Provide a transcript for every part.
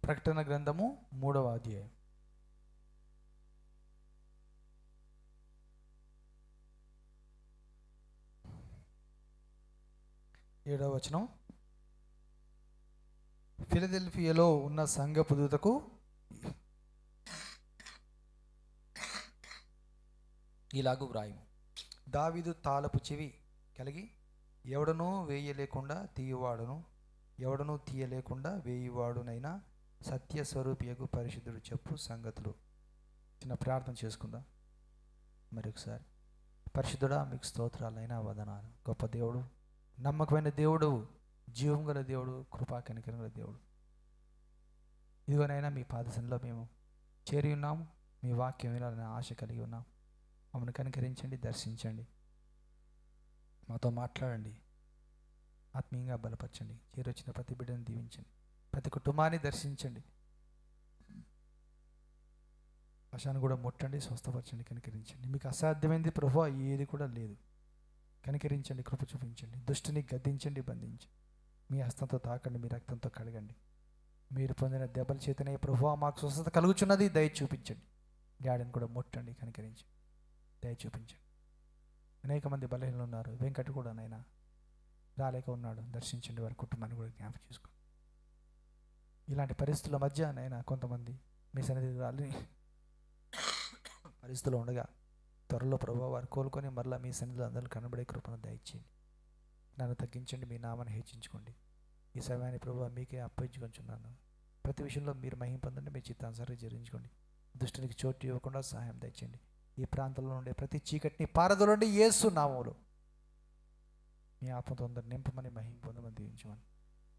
ప్రకటన గ్రంథము 3వ అధ్యాయం. ఏడవ వచనం. ఫిలదెల్ఫియాలో ఉన్న సంఘపు దూతకు ఇలాగు వ్రాయము. దావీదు తాళపు చెవి కలిగి ఎవడనూ వేయలేకుండా తీయువాడును, ఎవడనూ తీయలేకుండా వేయువాడునైనా సత్యస్వరూపియగు పరిశుద్ధుడు చెప్పు సంగతులు. చిన్న ప్రార్థన చేసుకుందాం. మరొకసారి. పరిశుద్ధుడా, మీకు స్తోత్రాలైనా వదనాలు. గొప్ప దేవుడు, నమ్మకమైన దేవుడు, జీవం గల దేవుడు, కృపా కనికరం గల దేవుడు, ఇదిగోనైనా మీ పాదశంలో మేము చేరి ఉన్నాము. మీ వాక్యం వినాలని ఆశ కలిగి ఉన్నాం. మమ్మల్ని కనికరించండి, దర్శించండి, మాతో మాట్లాడండి, ఆత్మీయంగా బలపరచండి. చేరొచ్చిన ప్రతి బిడ్డను దీవించండి, ప్రతి కుటుంబాన్ని దర్శించండి, ఆశాను కూడా ముట్టండి, స్వస్థపరచండి, కనికరించండి. మీకు అసాధ్యమైనది ప్రభువా ఏది కూడా లేదు. కనికరించండి, కృప చూపించండి, దుష్టుని గద్దించండి, బంధించండి. మీ హస్తంతో తాకండి, మీ రక్తంతో కడగండి. మీరు పొందిన దెబ్బల చేతనే ప్రభువా మాకు స్వస్థత కలుగుచున్నది. దయ చూపించండి. గాడిని కూడా ముట్టండి, కనికరించండి, దయ చూపించండి. అనేక మంది బలహీనలు ఉన్నారు. వెంకట కూడా నైనా రాలేక ఉన్నాడు. దర్శించండి, వారి కుటుంబాన్ని కూడా జ్ఞాపకం చేసుకోండి. ఇలాంటి పరిస్థితుల మధ్య నైనా కొంతమంది మీ సన్నిధికి రాలని పరిస్థితులు ఉండగా త్వరలో ప్రభావ వారు కోలుకొని మరలా మీ సన్నిధిలో అందరూ కనబడే కృపను దయచేయండి. నన్ను తగ్గించండి, మీ నామాన్ని హెచ్చించుకోండి. ఈ సమయాన్ని ప్రభావ మీకే అప్పగించుకొంచున్నాను. ప్రతి విషయంలో మీరు మహిమ పొందండి, మీ చిత్తానుసారం జరిగించుకోండి. దుష్టునికి చోటు ఇవ్వకుండా సహాయం దయచేయండి. ఈ ప్రాంతంలో ఉండే ప్రతి చీకటిని పారదోలండి యేసు నామములో. మీ ఆత్మతో అందరు నింపమని, మహిమ పొందమని దీవించమని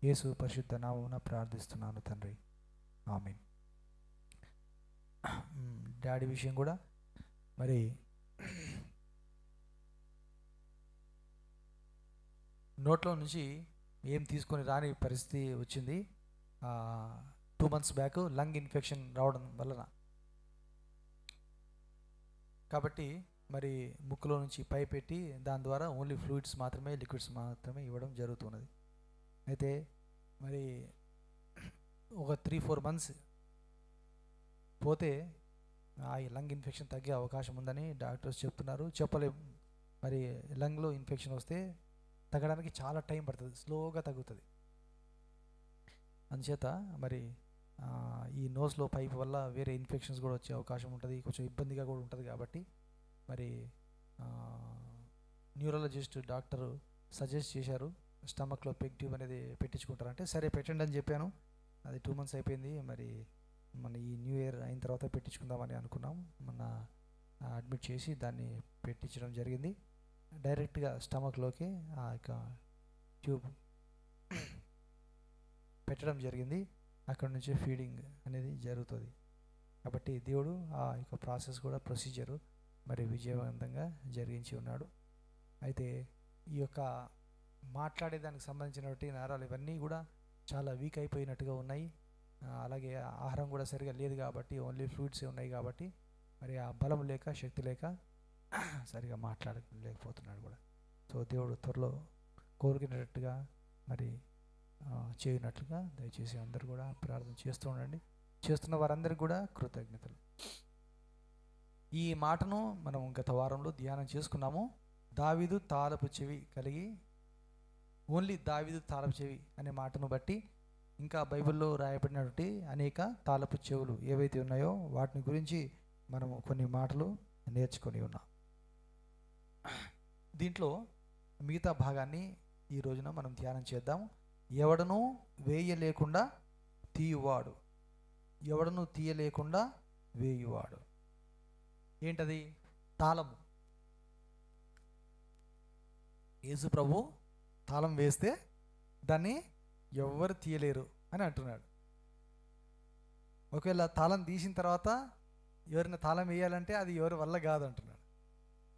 యేసు పరిశుద్ధ నామమున ప్రార్థిస్తున్నాను తండ్రి, ఆమేన్. డాడీ విషయం కూడా మరి నోట్లో నుంచి ఏం తీసుకొని రాని పరిస్థితి వచ్చింది. 2 months బ్యాక్ లంగ్ ఇన్ఫెక్షన్ రావడం వలన. కాబట్టి మరి ముక్కులో నుంచి పైప్ పెట్టి దాని ద్వారా ఓన్లీ ఫ్లూయిడ్స్ మాత్రమే, లిక్విడ్స్ మాత్రమే ఇవ్వడం జరుగుతున్నది. అయితే మరి ఒక 3-4 months పోతే ఆ లంగ్ ఇన్ఫెక్షన్ తగ్గే అవకాశం ఉందని డాక్టర్స్ చెప్తున్నారు. చెప్పలేము, మరి లంగ్లో ఇన్ఫెక్షన్ వస్తే తగ్గడానికి చాలా టైం పడుతుంది, స్లోగా తగ్గుతుంది. అందుచేత మరి ఈ నోస్లో పైప్ వల్ల వేరే ఇన్ఫెక్షన్స్ కూడా వచ్చే అవకాశం ఉంటుంది, కొంచెం ఇబ్బందిగా కూడా ఉంటుంది. కాబట్టి మరి న్యూరాలజిస్ట్ డాక్టర్ సజెస్ట్ చేశారు, స్టమక్లో పెగ్ ట్యూబ్ అనేది పెట్టించుకుంటారంటే సరే పెట్టండి అని చెప్పాను. అది 2 months అయిపోయింది. మరి మన ఈ న్యూ ఇయర్ అయిన తర్వాత పెట్టించుకుందామని అనుకున్నాం. మన అడ్మిట్ చేసి దాన్ని పెట్టించడం జరిగింది. డైరెక్ట్గా స్టమక్లోకి ఆ యొక్క ట్యూబ్ పెట్టడం జరిగింది. అక్కడ నుంచి ఫీడింగ్ అనేది జరుగుతుంది. కాబట్టి దేవుడు ఆ యొక్క ప్రాసెస్ కూడా, ప్రొసీజరు మరి విజయవంతంగా జరిగించి ఉన్నాడు. అయితే ఈ యొక్క మాట్లాడేదానికి సంబంధించినటువంటి నరాలు ఇవన్నీ కూడా చాలా వీక్ అయిపోయినట్టుగా ఉన్నాయి. అలాగే ఆహారం కూడా సరిగా లేదు కాబట్టి ఓన్లీ ఫ్లూయిడ్సే ఉన్నాయి. కాబట్టి మరి ఆ బలం లేక, శక్తి లేక సరిగా మాట్లాడలేకపోతున్నాడు కూడా. సో దేవుడు త్వరలో కోరుకునేటట్టుగా మరి చేయనట్లుగా దయచేసి అందరూ కూడా ప్రార్థన చేస్తూ ఉండండి. చేస్తున్న వారందరికీ కూడా కృతజ్ఞతలు. ఈ మాటను మనం గత వారంలో ధ్యానం చేసుకున్నాము. దావీదు తాళపు చెవి కలిగి, ఓన్లీ దావీదు తాళపు చెవి అనే మాటను బట్టి ఇంకా బైబిల్లో రాయబడినటువంటి అనేక తాళపు చెవులు ఏవైతే ఉన్నాయో వాటిని గురించి మనము కొన్ని మాటలు నేర్చుకొని ఉన్నాం. దీంట్లో మిగతా భాగాన్ని ఈ రోజున మనం ధ్యానం చేద్దాం. ఎవడనూ వేయలేకుండా తీయువాడు, ఎవడనూ తీయలేకుండా వేయువాడు. ఏంటది? తాళము. యేసు ప్రభు తాళం వేస్తే దాన్ని ఎవరు తీయలేరు అని అంటున్నాడు. ఒకవేళ తాళం తీసిన తర్వాత ఎవరిని తాళం వేయాలంటే అది ఎవరి వల్ల కాదు అంటున్నాడు.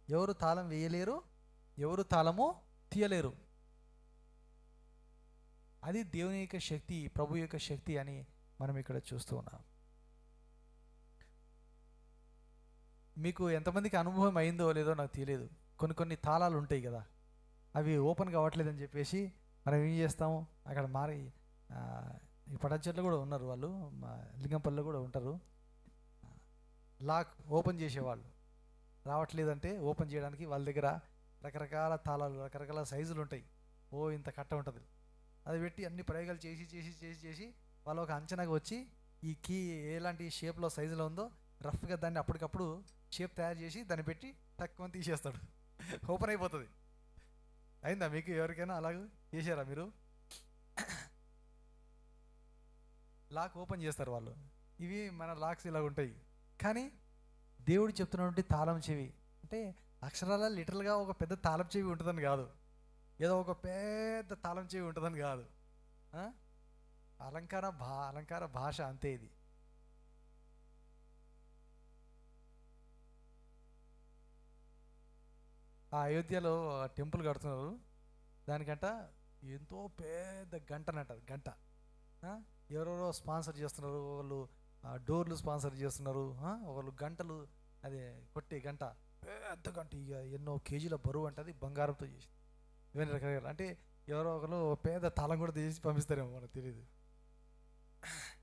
ఎవరు తాళం వేయలేరు, ఎవరు తాళము తీయలేరు. అది దేవుని యొక్క శక్తి, ప్రభు యొక్క శక్తి అని మనం ఇక్కడ చూస్తూ ఉన్నాం. మీకు ఎంతమందికి అనుభవం అయిందో లేదో నాకు తెలియదు. కొన్ని తాళాలు ఉంటాయి కదా, అవి ఓపెన్ కావట్లేదని చెప్పేసి మనం ఏం చేస్తాము, అక్కడ మారి ఈ పటాన్చెరులో కూడా ఉన్నారు వాళ్ళు, మా లింగంపల్లిలో కూడా ఉంటారు. లాక్ ఓపెన్ చేసేవాళ్ళు రావట్లేదంటే ఓపెన్ చేయడానికి వాళ్ళ దగ్గర రకరకాల తాళాలు, రకరకాల సైజులు ఉంటాయి. ఇంత కట్ట ఉంటుంది. అది పెట్టి అన్ని ప్రయోగాలు చేసి చేసి చేసి చేసి వాళ్ళు ఒక అంచనాగా వచ్చి ఈ కీ ఎలాంటి షేప్లో సైజులో ఉందో రఫ్గా దాన్ని అప్పటికప్పుడు షేప్ తయారు చేసి దాన్ని పెట్టి తక్కువ తీసేస్తాడు, ఓపెన్ అయిపోతుంది. అయిందా మీకు ఎవరికైనా అలాగ చేశారా మీరు? లాక్ ఓపెన్ చేస్తారు వాళ్ళు. ఇవి మన లాక్స్ ఇలాగ ఉంటాయి. కానీ దేవుడు చెప్తున్నటువంటి తాళం చెవి అంటే అక్షరాల లిటరల్గా ఒక పెద్ద తాళం చెవి ఉంటుందని కాదు, ఏదో ఒక పెద్ద తాళం చెవి ఉంటుందని కాదు. అలంకార భాష అంతే. ఇది ఆ అయోధ్యలో టెంపుల్ కడుతున్నారు, దానికంట ఎంతో పెద్ద గంటనంటారు. గంట ఎవరెవరో స్పాన్సర్ చేస్తున్నారు, వాళ్ళు డోర్లు స్పాన్సర్ చేస్తున్నారు, వాళ్ళు గంటలు అదే కొట్టే గంట, పెద్ద గంట, ఇక ఎన్నో కేజీల బరువు అంటది, బంగారంతో చేసి ఇవన్నీ రకరకాల. అంటే ఎవరో ఒకరు పేద తాళం కూడా తీసి పంపిస్తారేమో మనకు తెలియదు.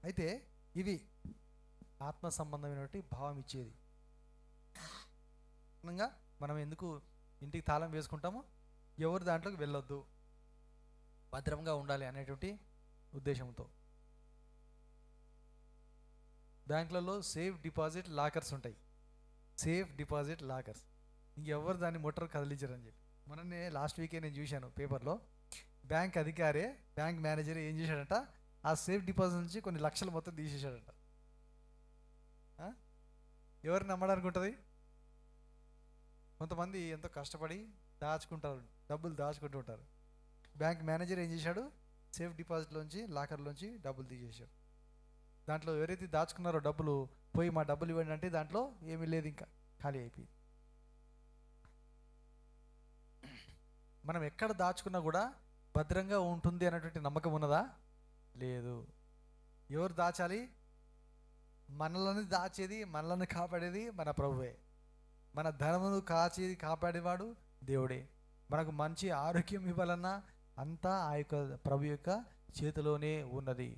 అయితే ఇవి ఆత్మ సంబంధమైనటువంటి భావం ఇచ్చేది. మనం ఎందుకు ఇంటికి తాళం వేసుకుంటాము? ఎవరు దాంట్లోకి వెళ్ళొద్దు, భద్రంగా ఉండాలి అనేటువంటి ఉద్దేశంతో. బ్యాంకులలో సేఫ్ డిపాజిట్ లాకర్స్ ఉంటాయి, సేఫ్ డిపాజిట్ లాకర్స్. ఇంకెవరు దాన్ని మొట్టరు కదిలించారని చెప్పి మొన్ననే లాస్ట్ వీకే నేను చూశాను పేపర్లో. బ్యాంక్ అధికారే, బ్యాంక్ మేనేజర్ ఏం చేశాడంట, ఆ సేఫ్ డిపాజిట్ నుంచి కొన్ని లక్షలు మొత్తం తీసేశాడంట. ఎవరిని నమ్మడానికి ఉంటుంది? కొంతమంది ఎంతో కష్టపడి దాచుకుంటారు, డబ్బులు దాచుకుంటూ ఉంటారు. బ్యాంక్ మేనేజర్ ఏం చేశాడు, సేఫ్ డిపాజిట్లోంచి లాకర్లోంచి డబ్బులు తీసేశాడు. దాంట్లో ఎవరైతే దాచుకున్నారో డబ్బులు పోయి మా డబ్బులు ఇవ్వండి అంటే దాంట్లో ఏమీ లేదు, ఇంకా ఖాళీ అయిపోయింది. మనం ఎక్కడ దాచుకున్నా కూడా భద్రంగా ఉంటుంది అన్నటువంటి నమ్మకం ఉన్నదా? లేదు. ఎవరు దాచాలి? మనలను దాచేది, మనలను కాపాడేది మన ప్రభువే. మన ధనమును కాపాడేవాడు దేవుడే. మనకు మంచి ఆరోగ్యం ఇవ్వాలన్నా అంతా ఆ యొక్క ప్రభు యొక్క చేతిలోనే ఉన్నది.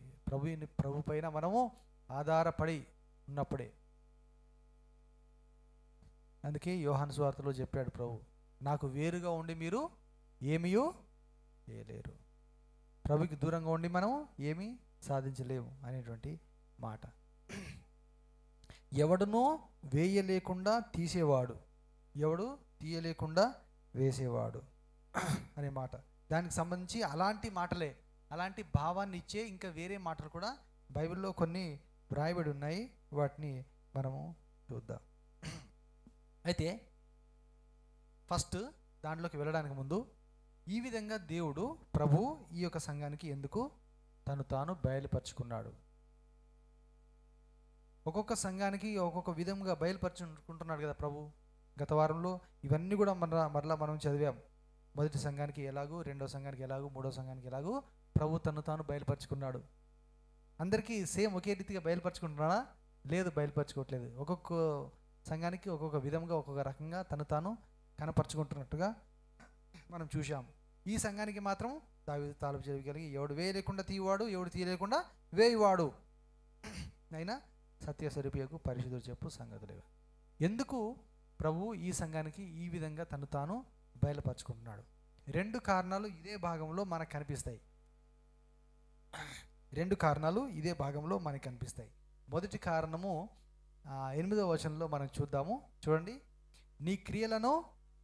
ప్రభు పైన మనము ఆధారపడి ఉన్నప్పుడే. అందుకే యోహాను సువార్తలో చెప్పాడు ప్రభు, నాకు వేరుగా ఉండి మీరు ఏమీయూ చేయలేరు. ప్రభుకి దూరంగా ఉండి మనం ఏమీ సాధించలేము అనేటువంటి మాట. ఎవడునూ వేయలేకుండా తీసేవాడు, ఎవడు తీయలేకుండా వేసేవాడు అనే మాట. దానికి సంబంధించి అలాంటి మాటలే, అలాంటి భావాన్ని ఇచ్చే ఇంకా వేరే మాటలు కూడా బైబిల్లో కొన్ని వ్రాయబడి ఉన్నాయి. వాటిని మనము చూద్దాం. అయితే ఫస్ట్ దాంట్లోకి వెళ్ళడానికి ముందు ఈ విధంగా దేవుడు ప్రభు ఈ యొక్క సంఘానికి ఎందుకు తను తాను బయలుపరుచుకున్నాడు? ఒక్కొక్క సంఘానికి ఒక్కొక్క విధంగా బయలుపరుచుకుంటున్నాడు కదా ప్రభు. గత వారంలో ఇవన్నీ కూడా మరలా మనం చదివాం. మొదటి సంఘానికి ఎలాగూ, రెండో సంఘానికి ఎలాగూ, మూడో సంఘానికి ఎలాగూ ప్రభు తను తాను బయలుపరుచుకున్నాడు. అందరికీ సేమ్ ఒకే రీతిగా బయలుపరుచుకుంటున్నాడా? లేదు, బయలుపరచుకోవట్లేదు. ఒక్కొక్క సంఘానికి ఒక్కొక్క విధంగా, ఒక్కొక్క రకంగా తను తాను కనపరుచుకుంటున్నట్టుగా మనం చూసాం. ఈ సంఘానికి మాత్రం దావీదు తాళపు చెవి కలిగి, ఎవడు వేయలేకుండా తీయవాడు, ఎవడు తీయలేకుండా వేయువాడు అయినా సత్యస్వరూపియకు పరిశుద్ధుడు చెప్పు సంగతులేగా. ఎందుకు ప్రభు ఈ సంఘానికి ఈ విధంగా తను తాను బయలుపరుచుకుంటున్నాడు? రెండు కారణాలు ఇదే భాగంలో మనకు కనిపిస్తాయి. రెండు కారణాలు ఇదే భాగంలో మనకు కనిపిస్తాయి. మొదటి కారణము 8వ వచనంలో మనం చూద్దాము. చూడండి, నీ క్రియలను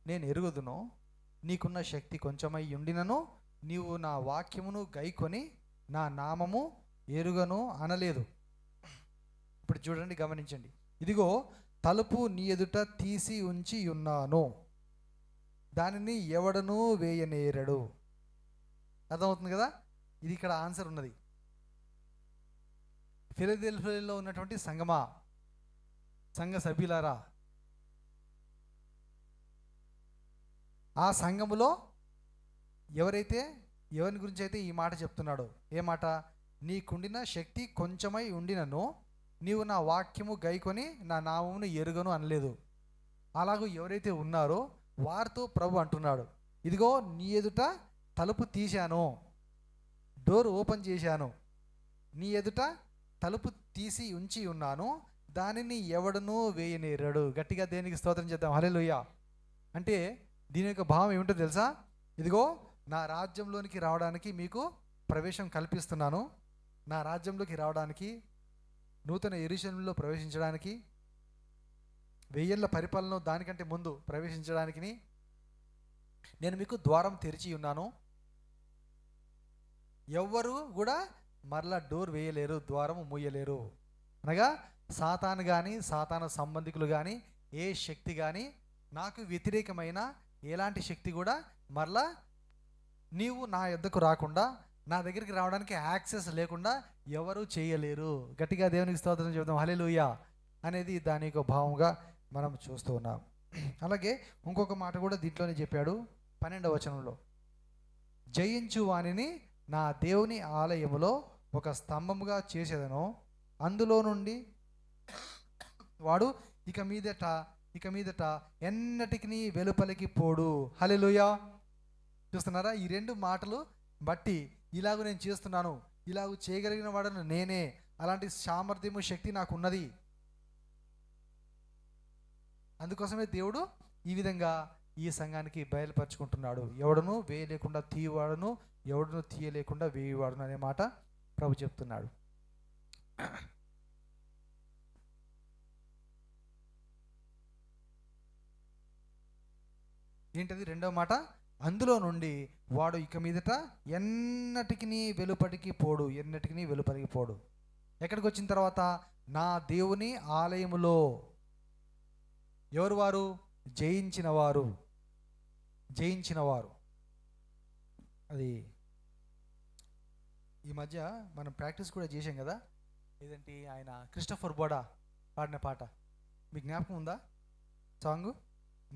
నేను ఎరుగుదును, నీకున్న శక్తి కొంచెమై ఉండినను నీవు నా వాక్యమును గైకొని నా నామము ఎరుగను అనలేదు. ఇప్పుడు చూడండి, గమనించండి. ఇదిగో తలుపు నీ ఎదుట తీసి ఉంచి ఉన్నాను, దానిని ఎవడనూ వేయనేరడు. అర్థమవుతుంది కదా? ఇది ఇక్కడ ఆన్సర్ ఉన్నది. ఫిలదెల్ఫియాలో ఉన్నటువంటి సంఘమా, సంఘ సభ్యులారా, ఆ సంఘములో ఎవరి గురించి అయితే ఈ మాట చెప్తున్నాడో, ఏ మాట? నీకుండిన శక్తి కొంచెమై ఉండినను నీవు నా వాక్యము గైకొని నా నామమును ఎరుగను అనలేదు. అలాగూ ఎవరైతే ఉన్నారో వారితో ప్రభు అంటున్నాడు, ఇదిగో నీ ఎదుట తలుపు తీశాను, డోర్ ఓపెన్ చేశాను, నీ ఎదుట తలుపు తీసి ఉంచి ఉన్నాను, దానిని ఎవడునూ వేయనేరడు. గట్టిగా దేనికి స్తోత్రం చేద్దాం, హల్లెలూయా. అంటే దీని యొక్క భావం ఏమిటో తెలుసా? ఇదిగో నా రాజ్యంలోనికి రావడానికి మీకు ప్రవేశం కల్పిస్తున్నాను. నా రాజ్యంలోకి రావడానికి, నూతన యెరూషలేములో ప్రవేశించడానికి, 1000 ఏళ్ల పరిపాలన దానికంటే ముందు ప్రవేశించడానికి నేను మీకు ద్వారం తెరిచి ఉన్నాను. ఎవ్వరు కూడా మరలా డోర్ వేయలేరు, ద్వారం మూయలేరు. అనగా సాతాను కానీ, సాతాను సంబంధికులు కానీ, ఏ శక్తి కానీ, నాకు వ్యతిరేకమైన ఎలాంటి శక్తి కూడా మరలా నీవు నా యొద్దకు రాకుండా, నా దగ్గరికి రావడానికి యాక్సెస్ లేకుండా ఎవరు చేయలేరు. గట్టిగా దేవునికి స్తోత్రం చెబుదాం, హల్లెలూయా అనేది దాని యొక్క భావంగా మనం చూస్తూ ఉన్నాం. అలాగే ఇంకొక మాట కూడా దీంట్లోనే చెప్పాడు 12వ వచనంలో, జయించు వానిని నా దేవుని ఆలయములో ఒక స్తంభముగా చేసేదను, అందులో నుండి వాడు ఇక మీదట ఎన్నటికి వెలుపలికి పోడు. హల్లెలూయా. చూస్తున్నారా? ఈ 2 మాటలు బట్టి ఇలాగ నేను చేస్తున్నాను, ఇలాగ చేయగలిగిన వాడను నేనే, అలాంటి సామర్థ్యము శక్తి నాకు ఉన్నది. అందుకోసమే దేవుడు ఈ విధంగా ఈ సంఘానికి బయలుపరుచుకుంటున్నాడు. ఎవడను వేయలేకుండా తీయవాడును, ఎవడను తీయలేకుండా వేయవాడును అనే మాట ప్రభు చెప్తున్నాడు. ఏంటది 2వ మాట? అందులో నుండి వాడు ఇక మీదట ఎన్నటికి వెలుపటికి పోడు, ఎన్నటికి వెలుపలికి పోడు. ఎక్కడికి వచ్చిన తర్వాత? నా దేవుని ఆలయములో. ఎవరు వారు? జయించినవారు. అది ఈ మధ్య మనం ప్రాక్టీస్ కూడా చేసాం కదా, ఏదంటే ఆయన క్రిస్టఫర్ బోడా పాడిన పాట మీకు జ్ఞాపకం ఉందా? సాంగ్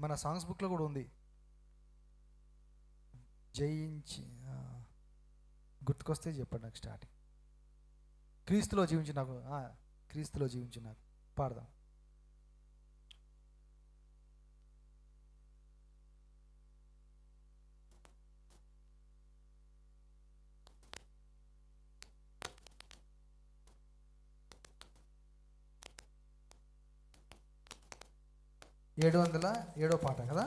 మన సాంగ్స్ బుక్లో కూడా ఉంది. జయించి, గుర్తుకొస్తే చెప్పండి నాకు. స్టార్టింగ్ క్రీస్తులో జీవించి నాకు పాడదాం. ఏడో పాట కదా,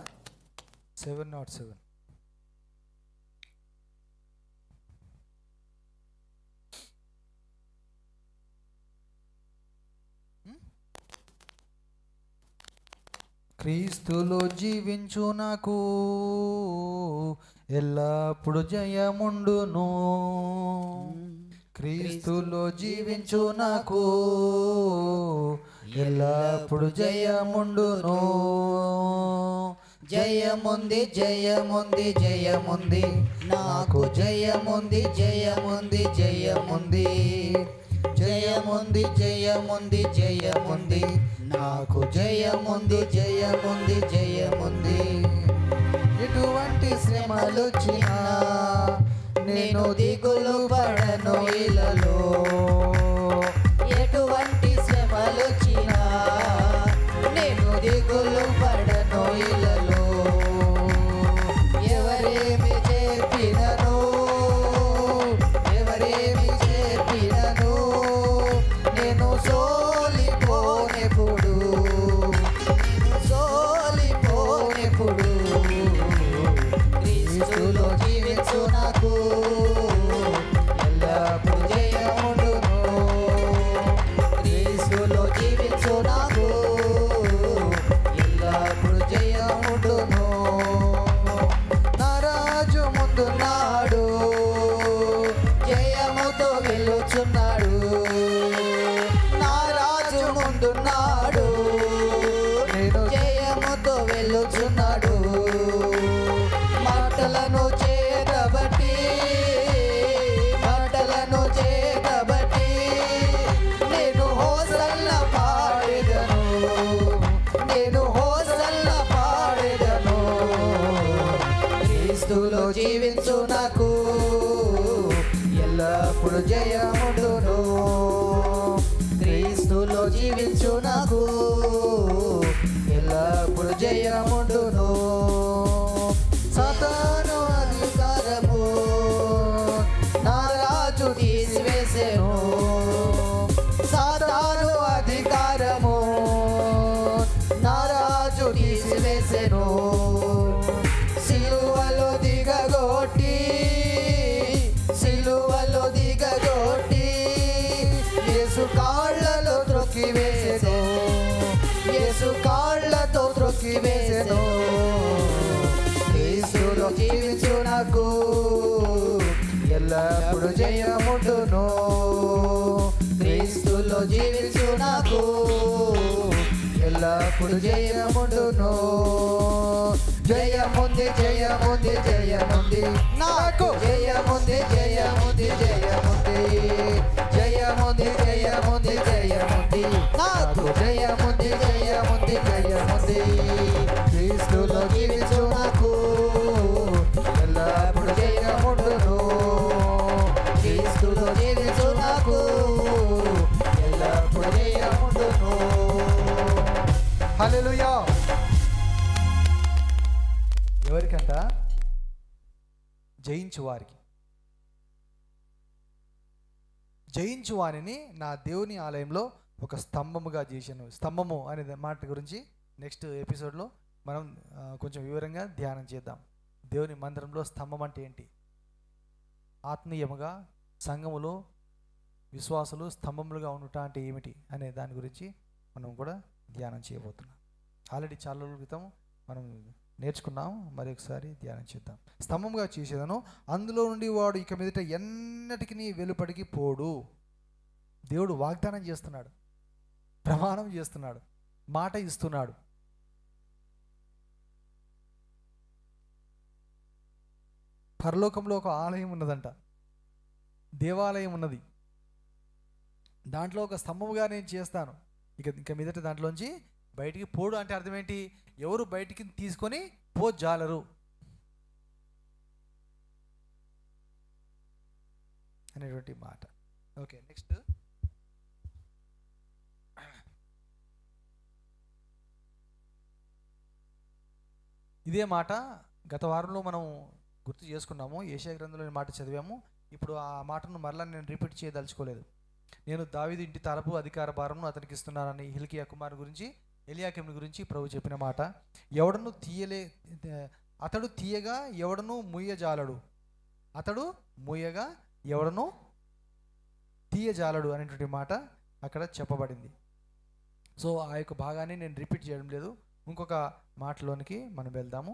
707. క్రీస్తులో జీవించు నాకు ఎల్లప్పుడు జయముండును, క్రీస్తులో జీవించు నాకు ఎల్లప్పుడు జయముండును. జయముంది జయముంది జయముంది నాకు, జయముంది జయముంది జయముంది, జయముంది జయముంది జయముంది నాకు, జయముంది జయముంది జయముంది. ఎటువంటి శ్రమలొచ్చినా నేను దిగులు పడను ఇలలో, ఎటువంటి శ్రమలొచ్చినా నేను దిగులు పడను ఇలలో. ఎవరేమి చెప్పినను, ఎవరేమి చెప్పినను నేను సోలిపోనెప్పుడు, సోలిపోనెప్పుడు. క్రీస్తులో జీవించు నాకు ఎల్లప్పుడు జయముండును, క్రీస్తులో జీవించు నాకు ఎల్లప్పుడు జయముండును. నా రాజు ముందున్నాడు, జయముతో వెలుచున్నాడు, నా రాజు ముందున్నాడు, నేను జయముతో వెలుచున్నాడు. మంటలను చేతబట్టి, మంటలను చేతబట్టి నేను హోసన్న పాడెదను, నేను హోసన్న పాడెదను. క్రీస్తులో జీవించు నాకు ఎల్లప్పుడు జయముండును, క్రీస్తులో జీవించు నాకు ఎల్లప్పుడు జయముండును. సాతాను అధికారము నా రాజు తీసివేసెను, జీవించు నాకు ఎల్లప్పుడు జయముండును క్రీస్తులో జీవించు నాకు ఎల్లప్పుడు జయముండును జయముంది జయముంది జయముంది నాకు జయముంది జయముంది జయముంది జయముంది జయముంది జయముంది నాకు జయముంది జయముంది జయముంది క్రీస్తులో జీవించు నాకు ఎల్లప్పుడు జయముండును క్రీస్తులో జీవించు నాకు ఎల్లప్పుడు జయముండును. హల్లెలూయా. ఎవరికంట? జయించు వారికి. జయించు వారిని నా దేవుని ఆలయంలో ఒక స్తంభముగా చేశాను. స్తంభము అనే మాట గురించి నెక్స్ట్ ఎపిసోడ్లో మనం కొంచెం వివరంగా ధ్యానం చేద్దాం. దేవుని మందిరంలో స్తంభం అంటే ఏంటి, ఆత్మీయముగా సంఘములో విశ్వాసులు స్తంభములుగా ఉండుట అంటే ఏమిటి అనే దాని గురించి మనం కూడా ధ్యానం చేయబోతున్నాం. ఆల్రెడీ చాలా రోజుల క్రితం మనం నేర్చుకున్నాం, మరి ఒకసారి ధ్యానం చేద్దాం. స్తంభంగా చేసేదను, అందులో నుండి వాడు ఇక మీదట ఎన్నటికి వెలుపడికి పోడు. దేవుడు వాగ్దానం చేస్తున్నాడు, ప్రమాణం చేస్తున్నాడు, మాట ఇస్తున్నాడు. పరలోకంలో ఒక ఆలయం ఉన్నదంట, దేవాలయం ఉన్నది. దాంట్లో ఒక స్తంభముగా నేను చేస్తాను, ఇక మీదట దాంట్లోంచి బయటికి పోడు. అంటే అర్థం ఏంటి? ఎవరు బయటికి తీసుకొని పోజాలరు అనేటువంటి మాట. ఓకే, నెక్స్ట్ ఇదే మాట గత వారంలో మనం గుర్తు చేసుకున్నాము. యెషయా గ్రంథంలోని మాట చదివాము. ఇప్పుడు ఆ మాటను మరలా నేను రిపీట్ చేయదలుచుకోలేదు. నేను దావీదు ఇంటి తరపు అధికార భారమును అతనికి ఇస్తున్నానని హిల్కియా కుమార్ గురించి, ఎలియాకీముని గురించి ప్రభు చెప్పిన మాట. ఎవడను అతడు తీయగా ఎవడను ముయ్యజాలడు, అతడు ముయ్యగా ఎవడను తీయజాలడు అనేటువంటి మాట అక్కడ చెప్పబడింది. సో ఆ యొక్క భాగాన్ని నేను రిపీట్ చేయడం లేదు. ఇంకొక మాటలోనికి మనం వెళ్దాము.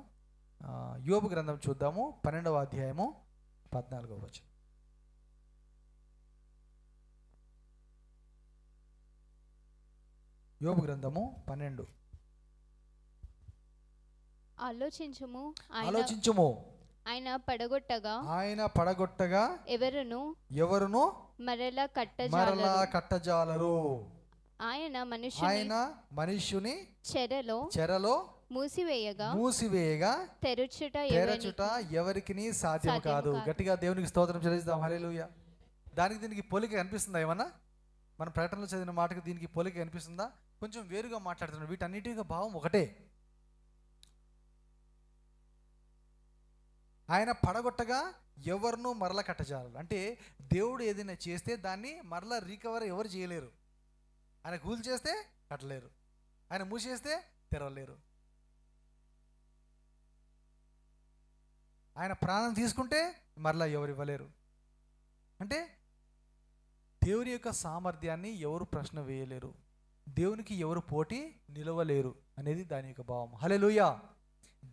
యోబు గ్రంథం చూద్దాము, 12వ అధ్యాయము 14వ వచనం. యోబు గ్రంథము 12. ఆలోచించుము, ఆయన పడగొట్టగా ఎవరును మరలా కట్టజాలరు. ఆయన మనుష్యుని చెరలో మూసివేయగా తెరచుట ఎవరికి సాధ్యం కాదు. గట్టిగా దేవునికి స్తోత్రం చెల్లిస్తాం. హల్లెలూయా. దానికి దీనికి పోలిక కనిపిస్తుందా? ఏమన్నా మన ప్రకటనలో చదివిన మాటకు దీనికి పోలిక కనిపిస్తుందా? కొంచెం వేరుగా మాట్లాడుతున్నాడు. వీటన్నిటిగా భావం ఒకటే. ఆయన పడగొట్టగా ఎవరినూ మరల కట్టజాలరు. అంటే దేవుడు ఏదైనా చేస్తే దాన్ని మరలా రీకవర్ ఎవరు చేయలేరు. ఆయన కూల్ చేస్తే కట్టలేరు, ఆయన మూసేస్తే తెరవలేరు. ఆయన ప్రాణం తీసుకుంటే మరలా ఎవరు ఇవ్వలేరు. అంటే దేవుని యొక్క సామర్థ్యాన్ని ఎవరు ప్రశ్న వేయలేరు, దేవునికి ఎవరు పోటీ నిలవలేరు అనేది దాని యొక్క భావం. హల్లెలూయా.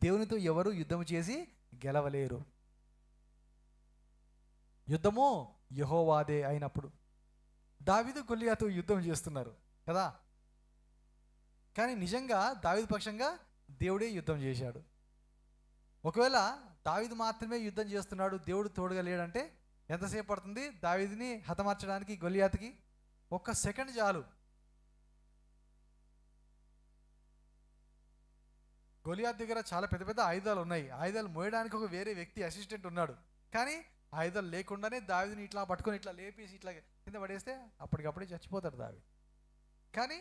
దేవునితో ఎవరు యుద్ధం చేసి గెలవలేరు. యుద్ధము యెహోవాదే అయినప్పుడు దావీదు గొల్లియాతో యుద్ధం చేస్తున్నారు కదా, కానీ నిజంగా దావీదు పక్షంగా దేవుడే యుద్ధం చేశాడు. ఒకవేళ దావీదు మాత్రమే యుద్ధం చేస్తున్నాడు, దేవుడు తోడుగా లేడంటే ఎంతసేపు పడుతుంది దావీదుని హతమార్చడానికి గొల్లియాతుకి? 1 సెకండ్ చాలు. గొలియాత్ దగ్గర చాలా పెద్ద పెద్ద ఆయుధాలు ఉన్నాయి. ఆయుధాలు మోయడానికి ఒక వేరే వ్యక్తి అసిస్టెంట్ ఉన్నాడు. కానీ ఆయుధాలు లేకుండానే దావీదుని ఇట్లా పట్టుకొని ఇట్లా లేపేసి ఇట్లా కింద పడేస్తే అప్పటికప్పుడే చచ్చిపోతాడు దావీదు. కానీ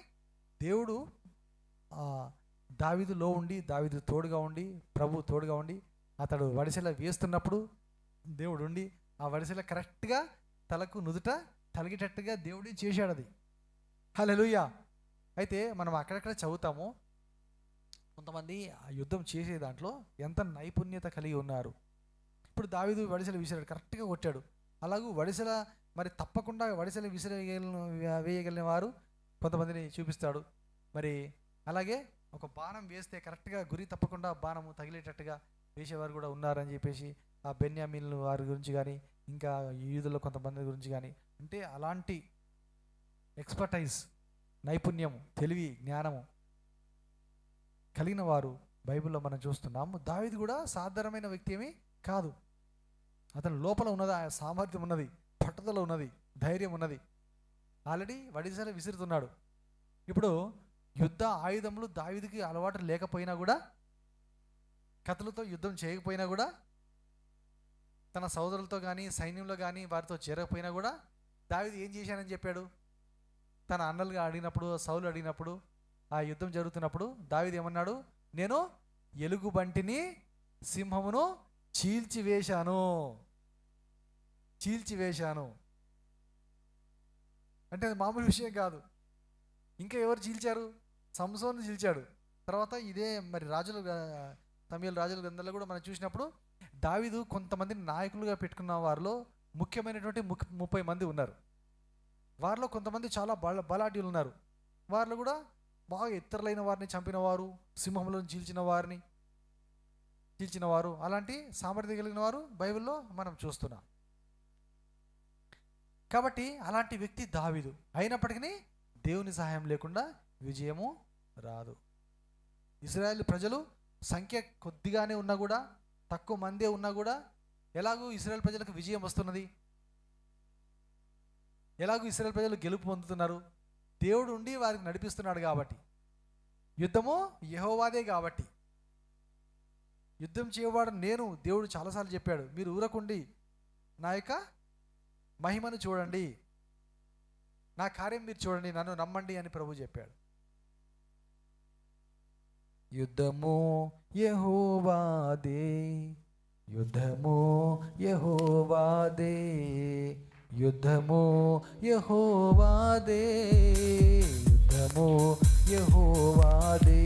దేవుడు దావీదులో ఉండి, దావీదు తోడుగా ఉండి, ప్రభు తోడుగా ఉండి, అతడు వడిసెల వేస్తున్నప్పుడు దేవుడు ఉండి ఆ వడిసెల కరెక్ట్గా తలకు నుదుట తలిగేటట్టుగా దేవుడే చేశాడు అది. హల్లెలూయా. అయితే మనం అక్కడక్కడ చదువుతాము, కొంతమంది ఆ యుద్ధం చేసే దాంట్లో ఎంత నైపుణ్యత కలిగి ఉన్నారు. ఇప్పుడు దావీదు వడిసెల విసిరాడు, కరెక్ట్గా కొట్టాడు. అలాగూ వడిసెల మరి తప్పకుండా వడిసెల వేయగలిగిన వారు కొంతమందిని చూపిస్తాడు. మరి అలాగే ఒక బాణం వేస్తే కరెక్ట్గా గురి తప్పకుండా బాణము తగిలేటట్టుగా వేసేవారు కూడా ఉన్నారని చెప్పేసి ఆ బెన్యామీన్లు వారి గురించి కానీ ఇంకా యూదుల కొంతమంది గురించి కానీ, అంటే అలాంటి ఎక్స్పర్టైజ్, నైపుణ్యము, తెలివి, జ్ఞానము కలిగిన వారు బైబిల్లో మనం చూస్తున్నాము. దావీదు కూడా సాధారణమైన వ్యక్తి ఏమీ కాదు. అతని లోపల ఉన్నది, ఆ సామర్థ్యం ఉన్నది, పట్టుదల ఉన్నది, ధైర్యం ఉన్నది. ఆల్రెడీ వడిసల విసురుతున్నాడు. ఇప్పుడు యుద్ధ ఆయుధములు దావీదుకి అలవాటు లేకపోయినా కూడా, కత్తులతో యుద్ధం చేయకపోయినా కూడా, తన సోదరులతో కానీ సైన్యంలో కానీ వారితో చేరకపోయినా కూడా దావీదు ఏం చేశానని చెప్పాడు? తన అన్నలుగా అడిగినప్పుడు, సౌలు అడిగినప్పుడు, ఆ యుద్ధం జరుగుతున్నప్పుడు దావీదు ఏమన్నాడు? నేను ఎలుగుబంటిని సింహమును చీల్చివేశాను. అంటే అది మామూలు విషయం కాదు. ఇంకా ఎవరు చీల్చారు? సంసోను చీల్చాడు. తర్వాత ఇదే మరి రాజుల తమిళ రాజుల గ్రంథాల్లో కూడా మనం చూసినప్పుడు దావీదు కొంతమందిని నాయకులుగా పెట్టుకున్న వారిలో ముఖ్యమైనటువంటి 30 మంది ఉన్నారు. వారిలో కొంతమంది చాలా బలాఢ్యులు ఉన్నారు. వారిలో కూడా బాగా ఎత్తరలైన వారిని చంపిన వారు, సింహంలో చీల్చిన వారు, అలాంటి సామర్థ్యం కలిగిన వారు బైబిల్లో మనం చూస్తున్నాం. కాబట్టి అలాంటి వ్యక్తి దావీదు. అయినప్పటికీ దేవుని సహాయం లేకుండా విజయము రాదు. ఇశ్రాయేలు ప్రజలు సంఖ్య కొద్దిగానే ఉన్నా కూడా, తక్కువ మందే ఉన్నా కూడా, ఎలాగూ ఇశ్రాయేలు ప్రజలకు విజయం వస్తున్నది, ఎలాగూ ఇశ్రాయేలు ప్రజలు గెలుపు పొందుతున్నారు? దేవుడు ఉండి వారికి నడిపిస్తున్నాడు కాబట్టి. యుద్ధము యెహోవాదే కాబట్టి. యుద్ధం చేయవాడు నేను. దేవుడు చాలాసార్లు చెప్పాడు, మీరు ఊరకుండి నా యొక్క మహిమను చూడండి, నా కార్యం మీరు చూడండి, నన్ను నమ్మండి అని ప్రభు చెప్పాడు. యుద్ధము యెహోవాదే, యుద్ధము యెహోవాదే, యుద్ధము యెహోవాదే, యుద్ధము యెహోవాదే.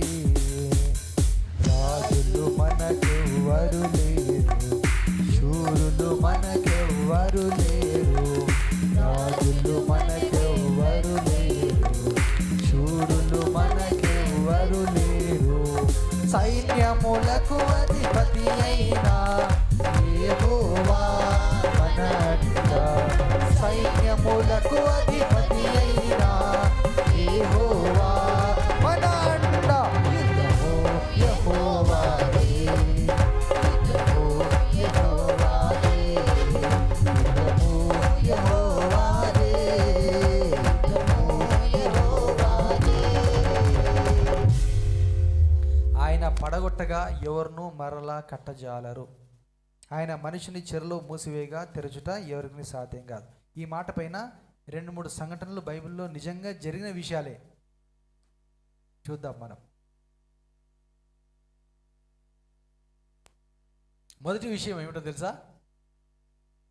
రాజులు మనకెవ్వరు లేరు, శూరులు మనకెవ్వరు లేరు. రాజులు మనకెవ్వరు లేరు, శూరులు మనకెవ్వరు లేరు. సైన్యములకు అధిపతి అయినా యెహోవా మన అండ. సైన్యములకు అధిపతి అయినా యెహోవా మన అండ. యుద్ధము యెహోవాదే, యుద్ధము యెహోవాదే, యుద్ధము యెహోవాదే, యుద్ధము యెహోవాదే. ఆయన పడగొట్టగా ఎవరును మరలా కట్టజాలరు. ఆయన మనిషిని చెరలో మూసివేయగా తెరచుట ఎవరికి సాధ్యం కాదు. ఈ మాట పైన 2-3 సంఘటనలు బైబిల్లో నిజంగా జరిగిన విషయాలే. చూద్దాం మనం. మొదటి విషయం ఏమిటో తెలుసా?